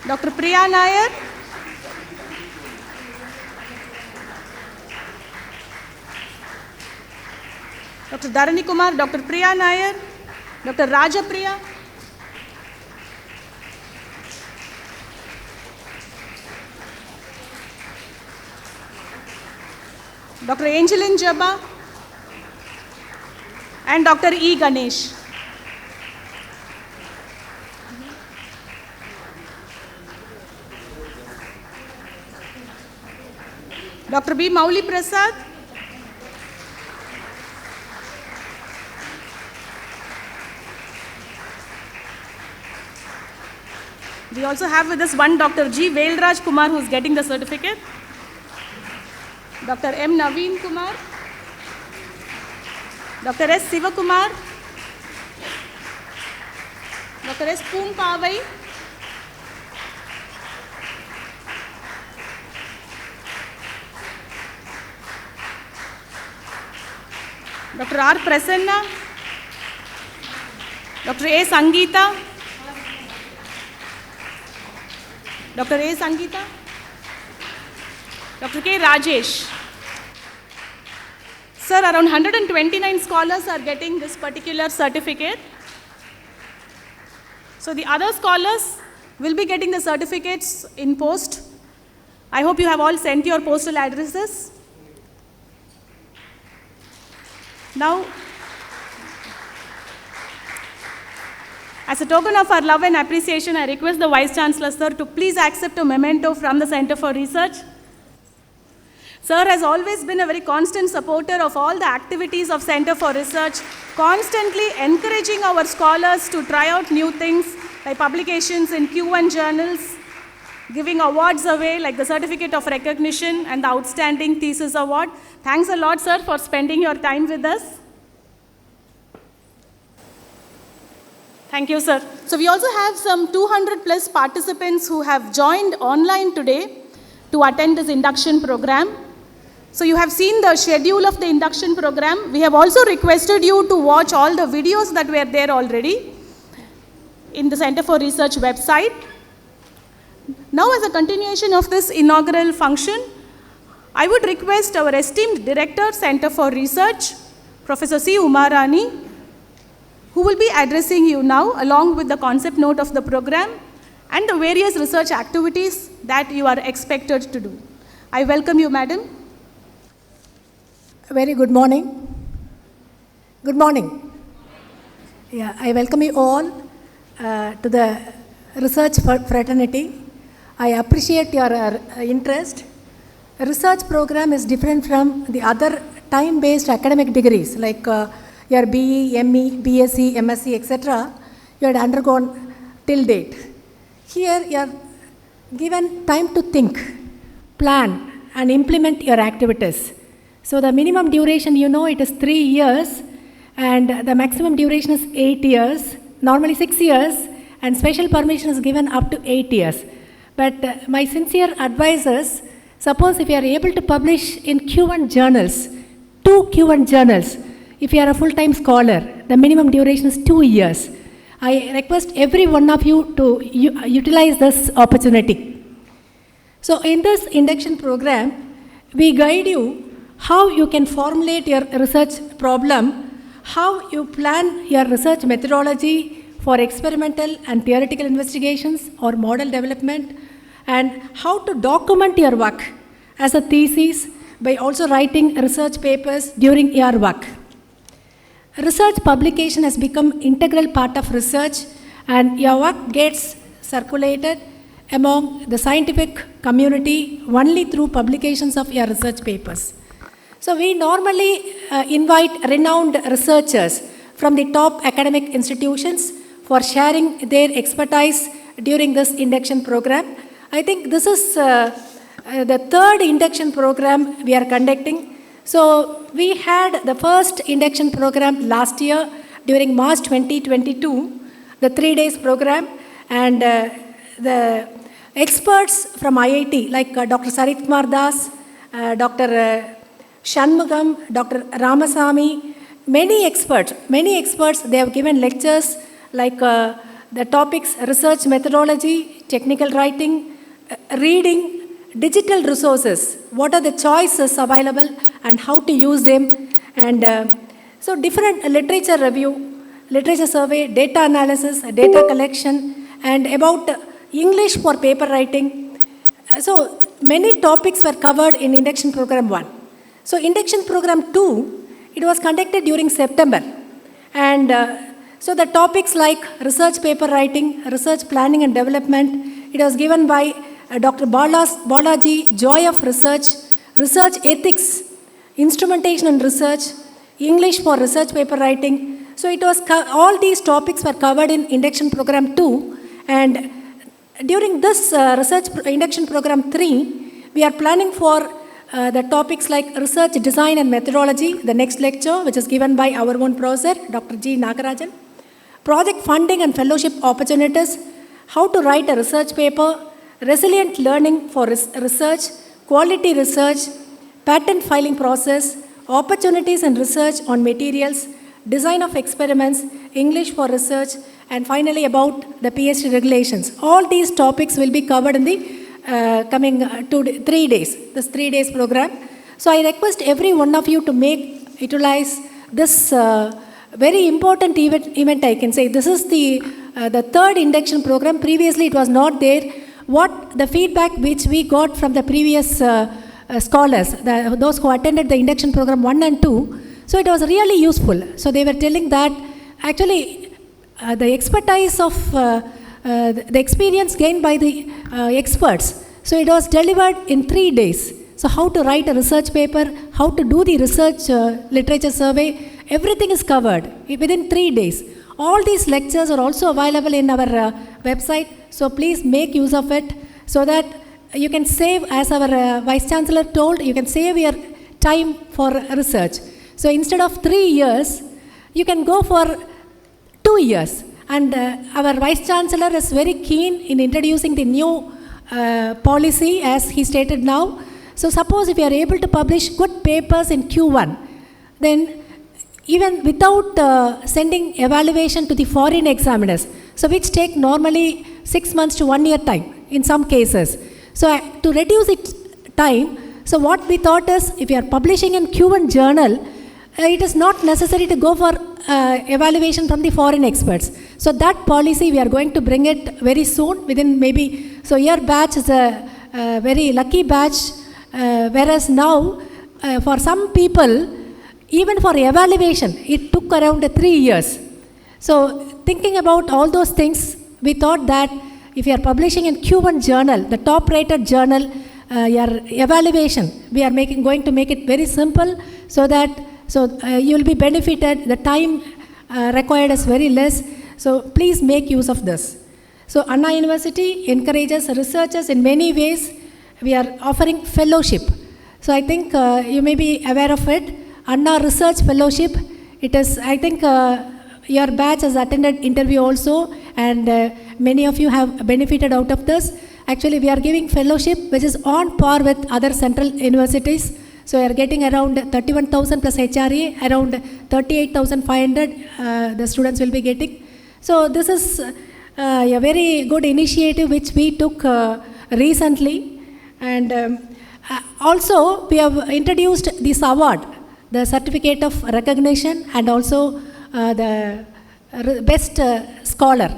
Dr. Priya Nair, Dr. Dharani Kumar, Dr. Priya Nair, Dr. Raja Priya, Dr. Angelin Jabba, and Dr. E. Ganesh. Dr. B. Mauli Prasad. We also have with us one Dr. G. Velraj Kumar, who is getting the certificate. Dr. M. Naveen Kumar. Dr. S. Sivakumar. Dr. S. Poom Pavai. Dr. R. Prasanna. Dr. A. Sangeeta. Dr. A. Sangeeta. Dr. K. Rajesh. Sir, around 129 scholars are getting this particular certificate. So the other scholars will be getting the certificates in post. I hope you have all sent your postal addresses. Now, as a token of our love and appreciation, I request the Vice Chancellor, sir, to please accept a memento from the Center for Research. Sir has always been a very constant supporter of all the activities of Center for Research, constantly encouraging our scholars to try out new things like publications in Q1 journals, giving awards away like the Certificate of Recognition and the Outstanding Thesis Award. Thanks a lot, sir, for spending your time with us. Thank you, sir. So we also have some 200 plus participants who have joined online today to attend this induction program. So you have seen the schedule of the induction program. We have also requested you to watch all the videos that were there already in the Center for Research website. Now, as a continuation of this inaugural function, I would request our esteemed Director, Center for Research, Professor C. Umarani, who will be addressing you now along with the concept note of the program and the various research activities that you are expected to do. I welcome you, Madam. Very good morning. Good morning. Yeah, I welcome you all to the research fraternity. I appreciate your interest. A research program is different from the other time-based academic degrees like your BE, ME, BSc, MSc, etc. You had undergone till date. Here you are given time to think, plan, and implement your activities. So the minimum duration, you know, it is 3 years, and the maximum duration is 8 years, normally 6 years, and special permission is given up to 8 years. But my sincere advice is, suppose if you are able to publish in Q1 journals, 2 Q1 journals, if you are a full-time scholar, the minimum duration is 2 years. I request every one of you to utilize this opportunity. So in this induction program, we guide you how you can formulate your research problem, how you plan your research methodology for experimental and theoretical investigations or model development, and how to document your work as a thesis by also writing research papers during your work. Research publication has become integral part of research, and your work gets circulated among the scientific community only through publications of your research papers. So we normally invite renowned researchers from the top academic institutions for sharing their expertise during this induction program. I think this is the third induction program we are conducting. So we had the first induction program last year during March 2022, the 3 days program, and the experts from IIT like Dr. Sarit Kumar Das, Dr. Shanmugam, Dr. Ramasamy, many experts, they have given lectures like the topics research methodology, technical writing, reading, digital resources, what are the choices available and how to use them, and so different literature review, literature survey, data analysis, data collection, and about English for paper writing. So many topics were covered in induction program 1. So induction program 2, it was conducted during September, and so the topics like research paper writing, research planning and development, it was given by Dr. Balaji, Joy of Research, research ethics, instrumentation and research, English for research paper writing. So it was all these topics were covered in induction program 2, and during this research induction program 3, we are planning for the topics like research design and methodology, the next lecture which is given by our own professor, Dr. G. Nagarajan, project funding and fellowship opportunities, how to write a research paper, resilient learning for research, quality research, patent filing process, opportunities in research on materials, design of experiments, English for research, and finally about the PhD regulations. All these topics will be covered in the coming 3 days, this 3 days program. So I request every one of you to utilize this very important event, I can say. This is the third induction program. Previously it was not there. What the feedback which we got from the previous scholars, those who attended the induction program 1 and 2, so it was really useful. So they were telling that actually the expertise of the experience gained by the experts, so it was delivered in 3 days. So how to write a research paper, how to do the research literature survey, everything is covered within 3 days. All these lectures are also available in our website, so please make use of it so that you can save, as our Vice Chancellor told, you can save your time for research. So instead of 3 years, you can go for 2 years. And our Vice Chancellor is very keen in introducing the new policy as he stated now. So suppose if you are able to publish good papers in Q1, then even without sending evaluation to the foreign examiners, so which take normally 6 months to 1 year time in some cases. So to reduce its time, so what we thought is if you are publishing in Q1 journal, it is not necessary to go for evaluation from the foreign experts. So that policy we are going to bring it very soon, within maybe, so your batch is a very lucky batch, whereas now for some people, even for evaluation, it took around 3 years. So thinking about all those things, we thought that if you are publishing in Q1 journal, the top rated journal, your evaluation, we are going to make it very simple so that you will be benefited. The time required is very less. So please make use of this. So Anna University encourages researchers in many ways. We are offering fellowship. So I think you may be aware of it. Anna Research Fellowship. It is, I think your batch has attended interview also, and many of you have benefited out of this. Actually, we are giving fellowship which is on par with other central universities. So we are getting around 31,000 plus HRA, around 38,500 the students will be getting. So this is a very good initiative which we took recently. And also we have introduced this award, the certificate of recognition, and also the best scholar.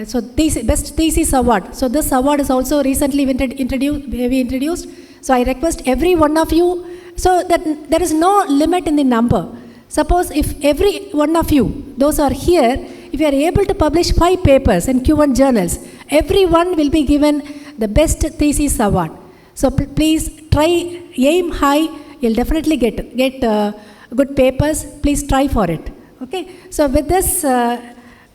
So best thesis award. So this award is also recently introduced. So I request every one of you, so that there is no limit in the number. Suppose if every one of you, those are here, if you are able to publish 5 papers in Q1 journals, everyone will be given the best thesis award. So please try, aim high, you'll definitely get good papers. Please try for it. Okay. So with this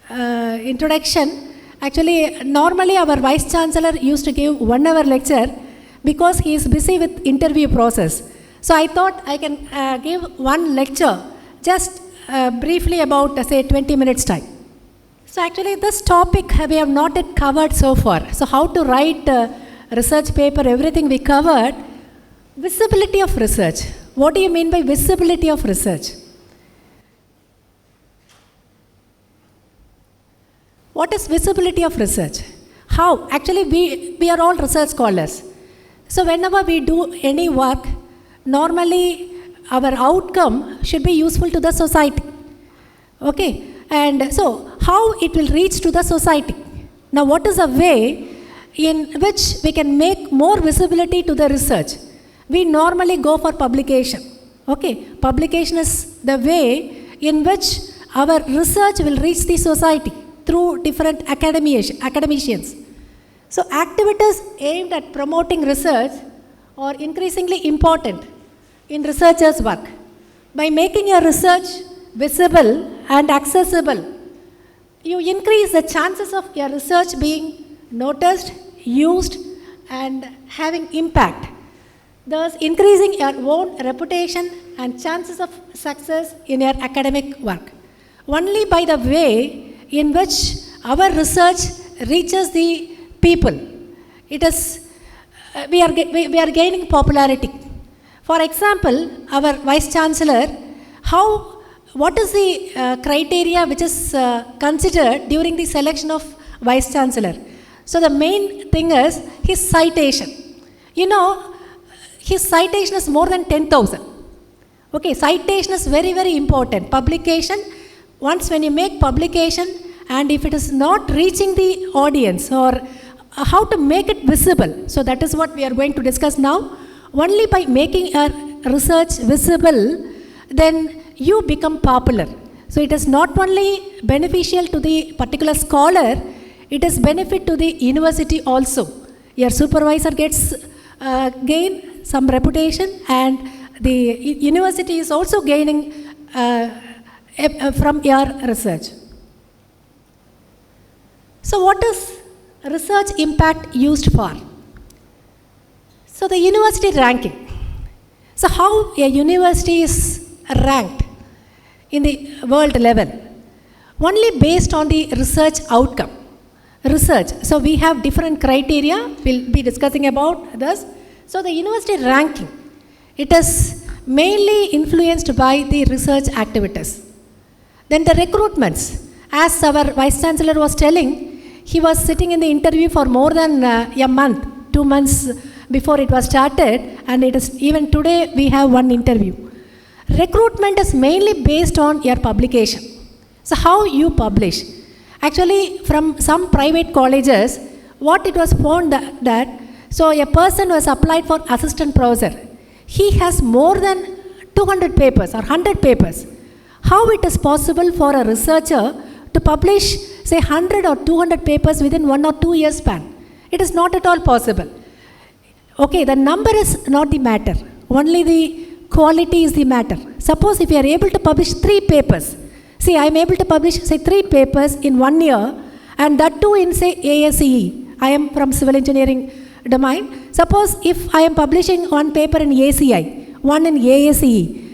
introduction, actually normally our Vice Chancellor used to give 1 hour lecture because he is busy with interview process. So I thought I can give one lecture just briefly about say 20 minutes time. So actually this topic we have not yet covered so far. So how to write a research paper, everything we covered. Visibility of research. What do you mean by visibility of research? What is visibility of research? How? Actually we are all research scholars. So whenever we do any work, normally our outcome should be useful to the society. Okay. And so how it will reach to the society? Now what is a way in which we can make more visibility to the research? We normally go for publication. Okay. Publication is the way in which our research will reach the society through different academicians. So activities aimed at promoting research or increasingly important in researchers' work. By making your research visible and accessible, you increase the chances of your research being noticed, used, and having impact, thus increasing your own reputation and chances of success in your academic work. Only by the way in which our research reaches the people, we are gaining popularity. For example, our Vice Chancellor, what is the criteria which is considered during the selection of Vice Chancellor? So the main thing is his citation. His citation is more than 10,000. Okay, citation is very, very important. Publication, once when you make publication, and if it is not reaching the audience, or how to make it visible. So that is what we are going to discuss now. Only by making a research visible, then you become popular. So it is not only beneficial to the particular scholar, it is benefit to the university also. Your supervisor gets gain some reputation, and the university is also gaining from your research. So what is research impact used for? So the university ranking. So how a university is ranked in the world level? Only based on the research outcome. Research. So we have different criteria. We'll be discussing about this. So the university ranking, it is mainly influenced by the research activities. Then the recruitments. As our Vice Chancellor was telling, he was sitting in the interview for more than a month, 2 months before it was started, and it is even today we have one interview. Recruitment is mainly based on your publication. So how you publish. Actually, from some private colleges, what it was found that so a person was applied for assistant professor. He has more than 200 papers or 100 papers. How it is possible for a researcher to publish, say, 100 or 200 papers within 1 or 2 years span? It is not at all possible. Okay, the number is not the matter. Only the quality is the matter. Suppose if you are able to publish 3 papers, see, I am able to publish, say, 3 papers in 1 year, and that too in, say, ASCE. I am from civil engineering domain. Suppose if I am publishing 1 paper in ACI, 1 in ASCE,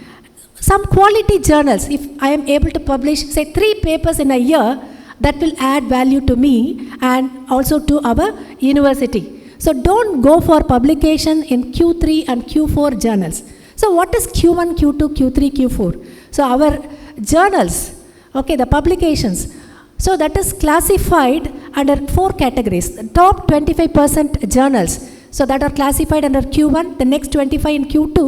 some quality journals, if I am able to publish, say, 3 papers in a year, that will add value to me and also to our university. So don't go for publication in Q3 and Q4 journals. So what is Q1, Q2, Q3, Q4? So our journals, okay, the publications, so that is classified under 4 categories. The top 25% journals, so that are classified under Q1, the next 25 in Q2.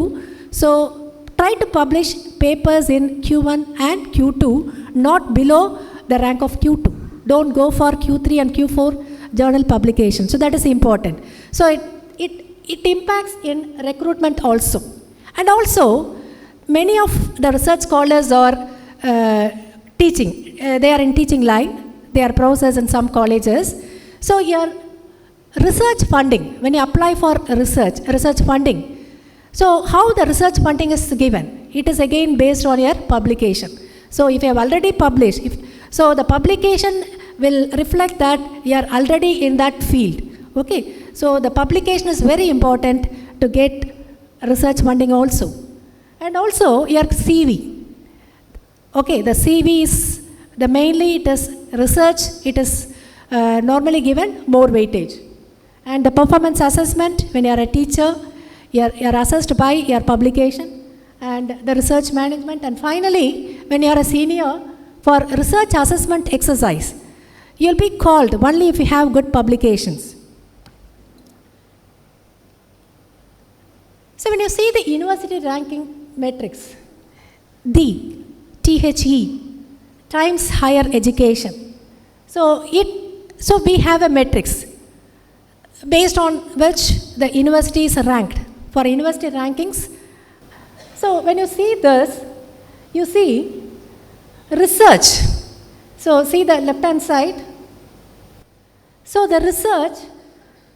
So try to publish papers in Q1 and Q2, not below the rank of Q2. Don't go for Q3 and Q4 journal publication. So that is important. So it impacts in recruitment also. And also, many of the research scholars are teaching. They are in teaching line. They are professors in some colleges. So your research funding, when you apply for research funding, so how the research funding is given? It is again based on your publication. So if you have already published, so the publication will reflect that you are already in that field. Okay. So the publication is very important to get research funding also. And also your CV. Okay, the CV is, mainly it is research, it is normally given more weightage. And the performance assessment, when you are a teacher, you are assessed by your publication and the research management. And finally, when you are a senior, for research assessment exercise, you will be called only if you have good publications. So when you see the university ranking matrix, the THE, times higher education. So we have a matrix based on which the university is ranked. For university rankings, so when you see this, you see research. So see the left hand side. So the research,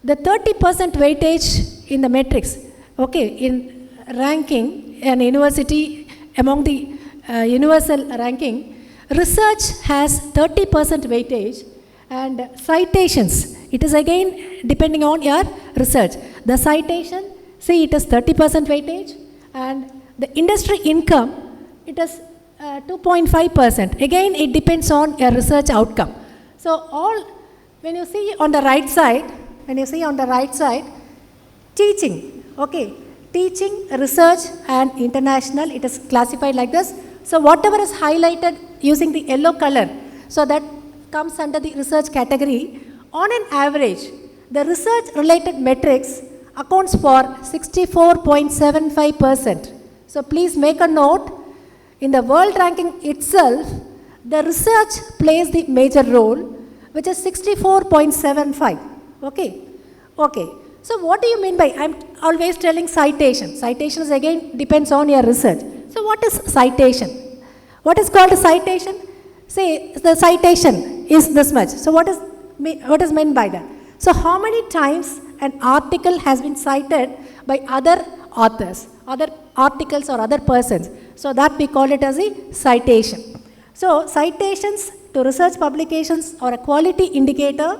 the 30% weightage in the matrix, Okay, in ranking an university among the universal ranking, research has 30% weightage, and citations, it is again depending on your research. The citation, see, it is 30% weightage, and the industry income, it is 2.5%. Again, it depends on your research outcome. So when you see on the right side, teaching, okay, teaching, research and international, it is classified like this. So whatever is highlighted using the yellow color, so that comes under the research category. On an average, the research related metrics accounts for 64.75%. So please make a note, in the world ranking itself, the research plays the major role, which is 64.75. Okay. So what do you mean by, I'm always telling citation. Citations again depends on your research. So what is citation? What is called a citation? Say the citation is this much. So what is meant by that? So how many times an article has been cited by other authors, other articles or other persons. So that we call it as a citation. So citations to research publications are a quality indicator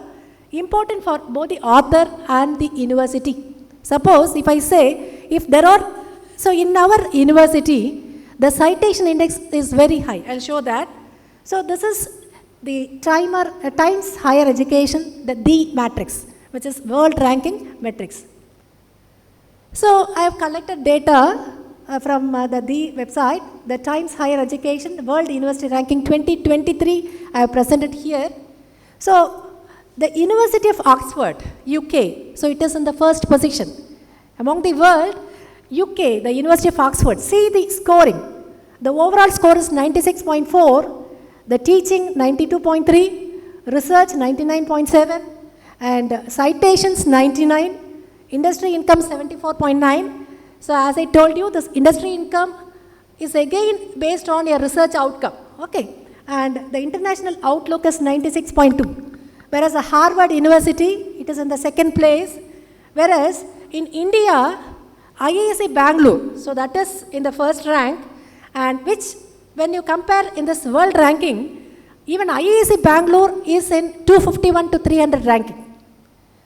important for both the author and the university. Suppose if I say, if there are, so in our university, the citation index is very high. I'll show that. So this is the Times Higher Education, the D matrix, which is world ranking matrix. So I have collected data from the D website, the Times Higher Education World University Ranking 2023, I have presented here. So the University of Oxford, UK, so it is in the first position. Among the world, UK, the University of Oxford, see the scoring. The overall score is 96.4, the teaching 92.3, research 99.7, and citations 99, industry income 74.9. So as I told you, this industry income is again based on your research outcome. Okay, and the international outlook is 96.2. Whereas the Harvard University, it is in the second place. Whereas in India, IISc Bangalore, so that is in the first rank, and which when you compare in this world ranking, even IISc Bangalore is in 251 to 300 ranking.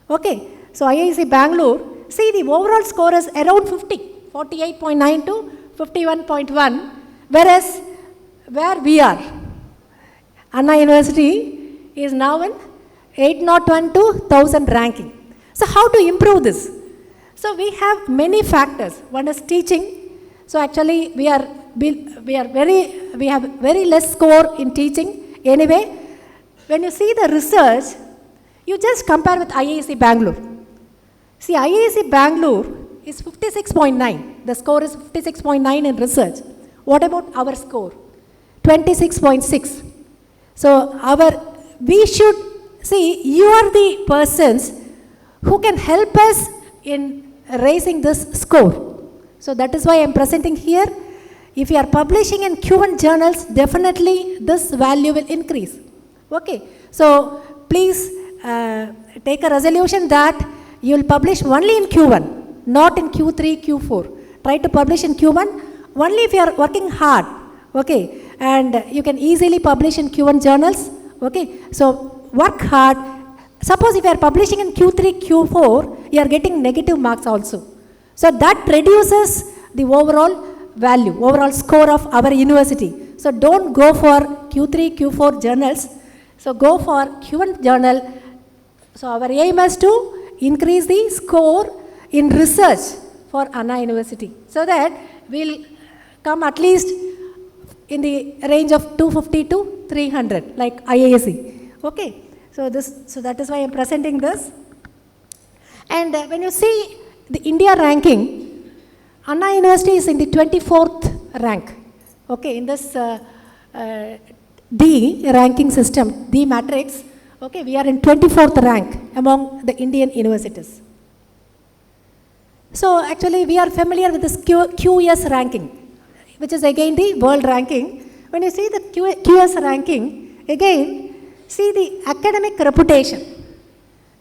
Okay, so IISc Bangalore, see the overall score is around 50, 48.9 to 51.1, whereas where we are, Anna University is now in 801 to 1000 ranking. So how to improve this? So we have many factors. One is teaching. So actually we have very less score in teaching. Anyway, when you see the research, you just compare with IISc Bangalore. See, IISc Bangalore is 56.9. The score is 56.9 in research. What about our score? 26.6. So we should see, you are the persons who can help us in raising this score. So that is why I am presenting here. If you are publishing in Q1 journals, definitely this value will increase. Okay, so please take a resolution that you will publish only in Q1, not in Q3, Q4. Try to publish in Q1 only if you are working hard. Okay, and you can easily publish in Q1 journals. Okay, so work hard. Suppose if you are publishing in Q3, Q4, you are getting negative marks also. So that reduces the overall value, overall score of our university. So don't go for Q3, Q4 journals. So go for Q1 journal. So our aim is to increase the score in research for Anna University, so that we'll come at least in the range of 250 to 300 like IISc. Okay, so that is why I'm presenting this. And when you see the India ranking, Anna University is in the 24th rank. Okay, in this D ranking system, D matrix. Okay, we are in 24th rank among the Indian universities. So actually we are familiar with this QS ranking, which is again the world ranking. When you see the QS ranking, again, see the academic reputation.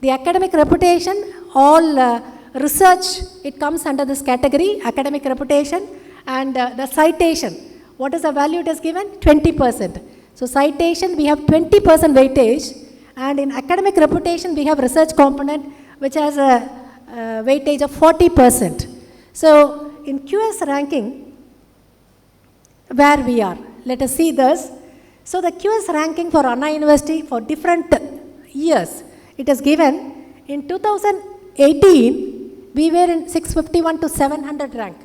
The academic reputation, all research, it comes under this category, academic reputation, and the citation. What is the value it is given? 20%. So citation, we have 20% weightage, and in academic reputation, we have research component, which has a weightage of 40%. So in QS ranking, where we are, let us see this. So the QS ranking for Anna University for different years, it is given in 2018, we were in 651 to 700 rank.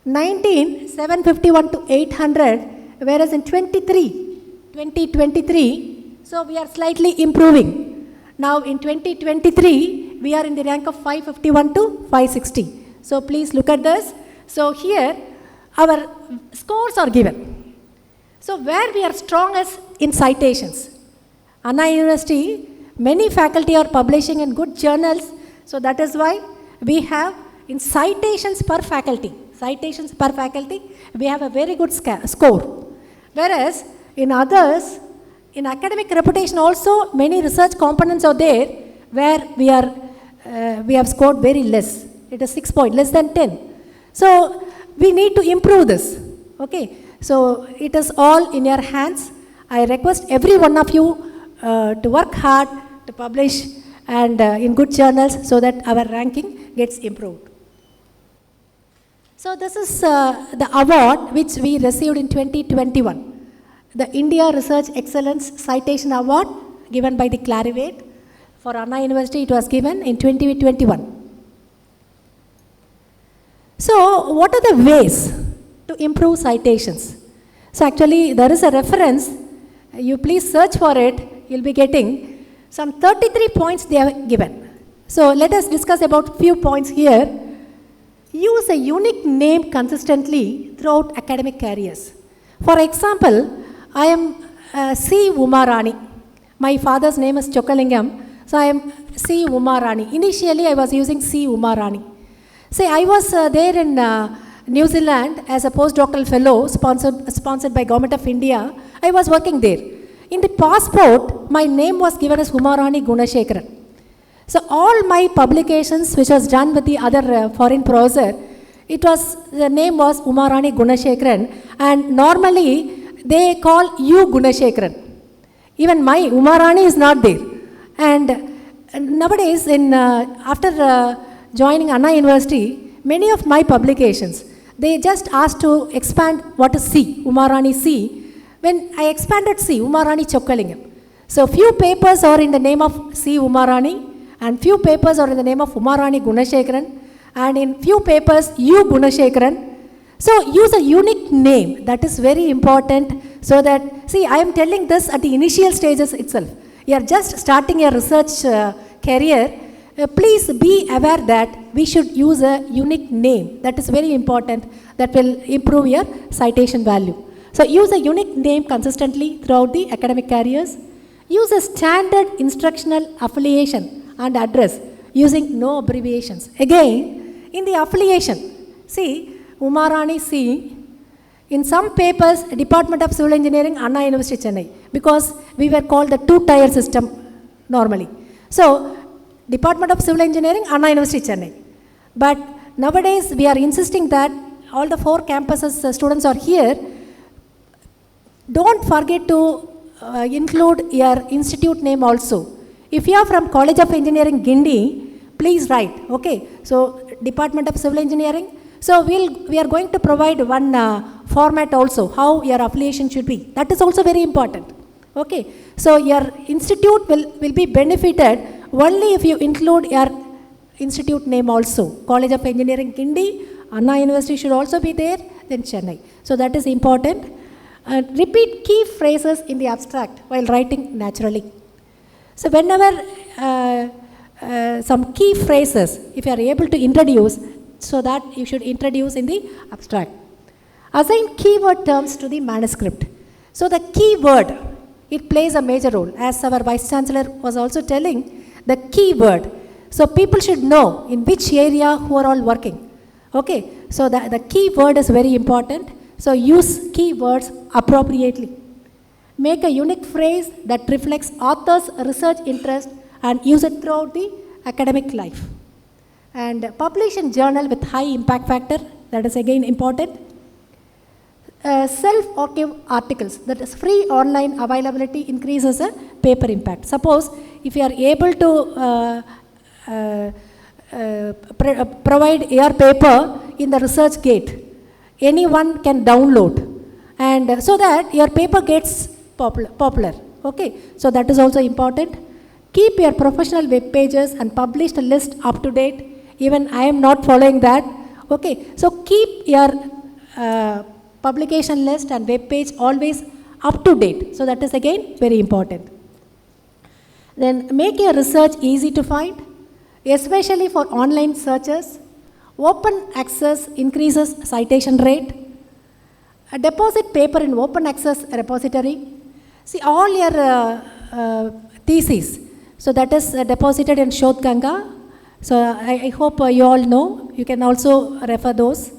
19, 751 to 800, whereas in 2023, so we are slightly improving. Now in 2023, we are in the rank of 551 to 560. So please look at this. So here, our scores are given. So where we are strongest in citations. Anna University, many faculty are publishing in good journals. So that is why we have in citations per faculty, we have a very good score. Whereas in others, in academic reputation also, many research components are there where we have scored very less. It is 6 points, less than 10. So we need to improve this. Okay. So it is all in your hands. I request every one of you to work hard to publish and in good journals so that our ranking gets improved. So this is the award which we received in 2021. The India Research Excellence Citation Award given by the Clarivate. For Anna University, it was given in 2021. So what are the ways to improve citations? So actually there is a reference. You please search for it. You'll be getting some 33 points they have given. So let us discuss about few points here. Use a unique name consistently throughout academic careers. For example, I am C. Umarani. My father's name is Chokalingam. So I am C. Umarani. Initially I was using C. Umarani. See, I was there in New Zealand as a postdoctoral fellow sponsored by Government of India. I was working there. In the passport, my name was given as Umarani Gunashekaran. So all my publications which was done with the other foreign browser, the name was Umarani Gunashekaran, and normally they call you Gunashekaran. Even my Umarani is not there. And nowadays, after joining Anna University, many of my publications, they just asked to expand what is C, Umarani C. When I expanded C, Umarani Chokkalingam. So few papers are in the name of C. Umarani, and few papers are in the name of Umarani Gunashekaran, and in few papers U. Gunashekaran. So use a unique name, that is very important, so that, see, I am telling this at the initial stages itself. You are just starting your research career. Please be aware that we should use a unique name. That is very important. That will improve your citation value. So use a unique name consistently throughout the academic careers. Use a standard instructional affiliation and address using no abbreviations. Again, in the affiliation, see, Umarani C, in some papers, Department of Civil Engineering, Anna University, Chennai, because we were called the two-tier system normally. So, Department of Civil Engineering, Anna University, Chennai. But nowadays, we are insisting that all the 4 campuses students are here. Don't forget to include your institute name also. If you are from College of Engineering, Guindy, please write, okay? So, Department of Civil Engineering. So, we are going to provide one format also, how your affiliation should be. That is also very important, okay? So, your institute will be benefited only if you include your institute name also. College of Engineering, Guindy, Anna University should also be there, then Chennai. So, that is important. Repeat key phrases in the abstract while writing naturally. So, whenever some key phrases, if you are able to introduce, so that you should introduce in the abstract. Assign keyword terms to the manuscript. So, the keyword, it plays a major role. As our Vice Chancellor was also telling, the keyword. So, people should know in which area who are all working. Okay. So, the keyword is very important. So, use keywords appropriately. Make a unique phrase that reflects author's research interest and use it throughout the academic life. And publish in journal with high impact factor, that is again important. Self-archive articles, that is free online availability increases the paper impact. Suppose if you are able to provide your paper in the research gate, anyone can download, and so that your paper gets popular. Okay, so that is also important. Keep your professional web pages and published list up to date. Even I am not following that. Okay, so keep your publication list and web page always up to date. So that is again very important. Then make your research easy to find, especially for online searches. Open access increases citation rate. Deposit paper in open access repository. See all your theses. So that is deposited in Shodh Ganga. So I hope you all know. You can also refer those.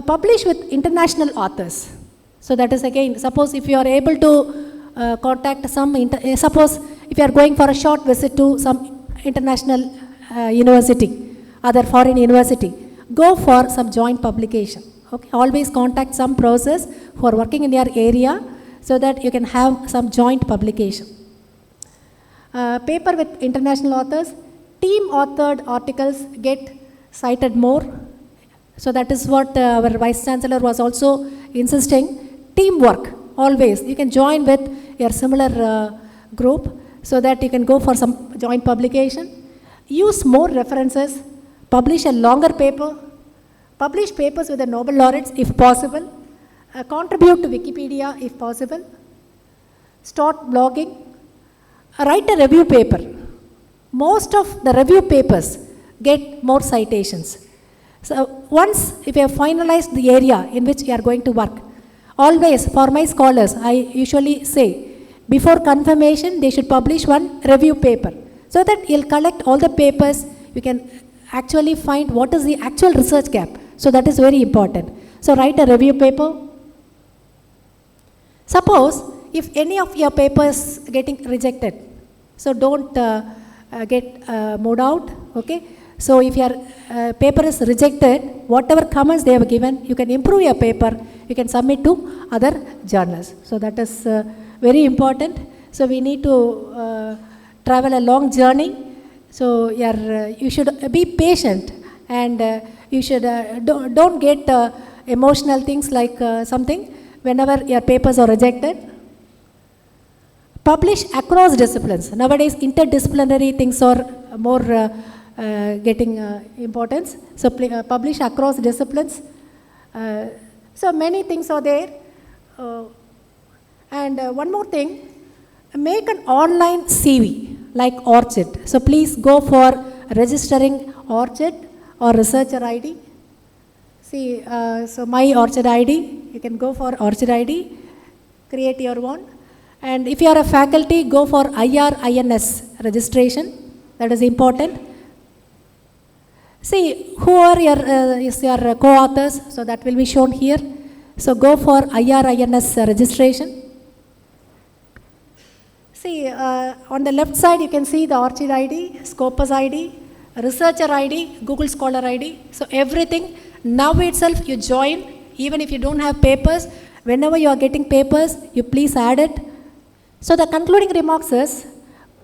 Publish with international authors. So that is again, suppose if you are able to contact some, suppose if you are going for a short visit to some international university, other foreign university, go for some joint publication. Okay, always contact some process who are working in your area so that you can have some joint publication. Paper with international authors, team authored articles get cited more. So that is what our Vice Chancellor was also insisting. Teamwork, always. You can join with your similar group so that you can go for some joint publication. Use more references. Publish a longer paper. Publish papers with the Nobel laureates if possible. Contribute to Wikipedia if possible. Start blogging. Write a review paper. Most of the review papers get more citations. So once if you have finalized the area in which you are going to work, always for my scholars I usually say before confirmation they should publish one review paper so that you'll collect all the papers, you can actually find what is the actual research gap. So that is very important. So write a review paper. Suppose if any of your papers getting rejected, so don't get moved out. Okay. So if your paper is rejected, whatever comments they have given, you can improve your paper, you can submit to other journals. So that is very important. So we need to travel a long journey. So you should be patient, and you should don't get emotional things like something whenever your papers are rejected. Publish across disciplines. Nowadays interdisciplinary things are more getting importance. So publish across disciplines. So many things are there. And one more thing, make an online CV like ORCHID. So please go for registering ORCHID or researcher ID. See, so my ORCHID ID, you can go for ORCHID ID, create your one. And if you are a faculty, go for IR-INS registration. That is important. See, who are your co-authors? So that will be shown here. So go for IR-INS registration. See, on the left side you can see the ORCHID ID, Scopus ID, Researcher ID, Google Scholar ID. So everything, now itself you join, even if you don't have papers, whenever you are getting papers, you please add it. So the concluding remarks is,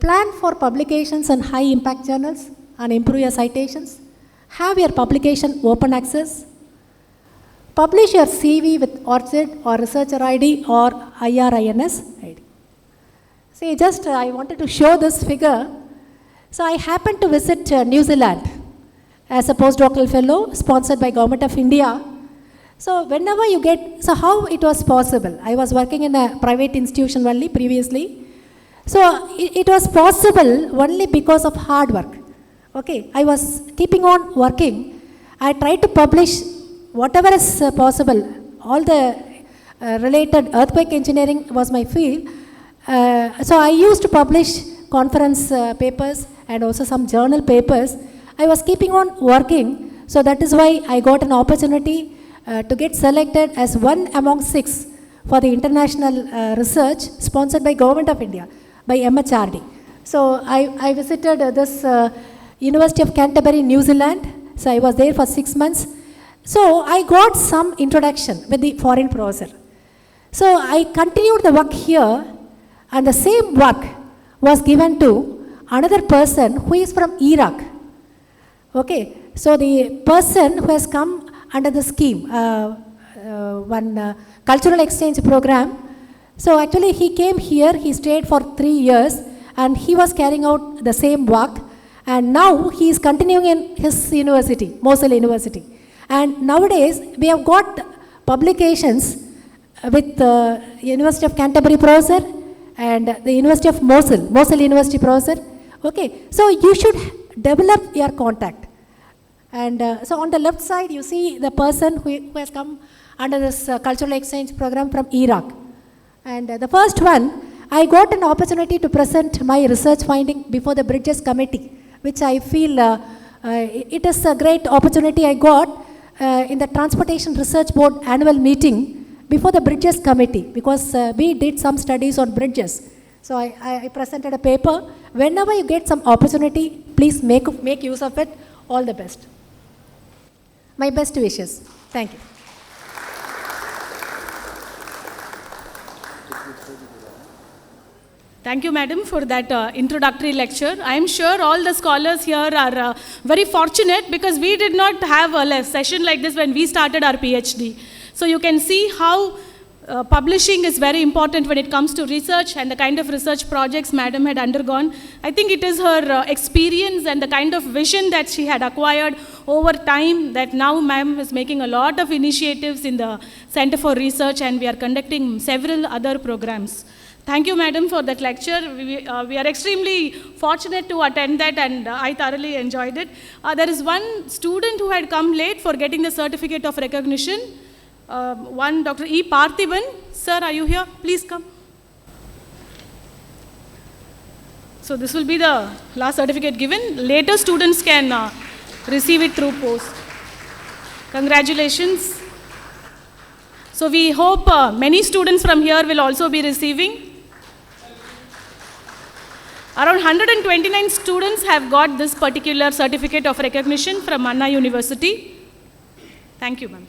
plan for publications in high impact journals and improve your citations. Have your publication open access. Publish your CV with ORCHID or Researcher ID or IR-INS ID. See, just I wanted to show this figure. So I happened to visit New Zealand as a postdoctoral fellow sponsored by Government of India. So whenever you get, so how it was possible? I was working in a private institution only previously. So it was possible only because of hard work. Okay, I was keeping on working. I tried to publish whatever is possible. All the related earthquake engineering was my field. So I used to publish conference papers and also some journal papers. I was keeping on working. So that is why I got an opportunity to get selected as one among 6 for the international research sponsored by Government of India, by MHRD. So I visited this University of Canterbury, New Zealand. So I was there for 6 months. So I got some introduction with the foreign professor. So I continued the work here, and the same work was given to another person who is from Iraq. Okay, so the person who has come under the scheme, one cultural exchange program. So actually he came here, he stayed for 3 years, and he was carrying out the same work, and now he is continuing in his university, Mosul University. And nowadays we have got publications with the University of Canterbury professor and the University of Mosul University professor. Okay, so you should develop your contact. And so on the left side you see the person who has come under this cultural exchange program from Iraq. And the first one, I got an opportunity to present my research finding before the Bridges Committee, which I feel it is a great opportunity I got in the Transportation Research Board annual meeting before the Bridges Committee, because we did some studies on bridges. So I presented a paper. Whenever you get some opportunity, please make use of it. All the best. My best wishes. Thank you. Thank you, madam, for that introductory lecture. I am sure all the scholars here are very fortunate, because we did not have a session like this when we started our PhD. So you can see how publishing is very important when it comes to research and the kind of research projects madam had undergone. I think it is her experience and the kind of vision that she had acquired over time that now ma'am is making a lot of initiatives in the Center for Research, and we are conducting several other programs. Thank you, madam, for that lecture. We are extremely fortunate to attend that, and I thoroughly enjoyed it. There is one student who had come late for getting the certificate of recognition. One Dr. E. Parthiban. Sir, are you here? Please come. So this will be the last certificate given. Later students can receive it through post. Congratulations. So we hope many students from here will also be receiving. Around 129 students have got this particular certificate of recognition from Anna University. Thank you, ma'am.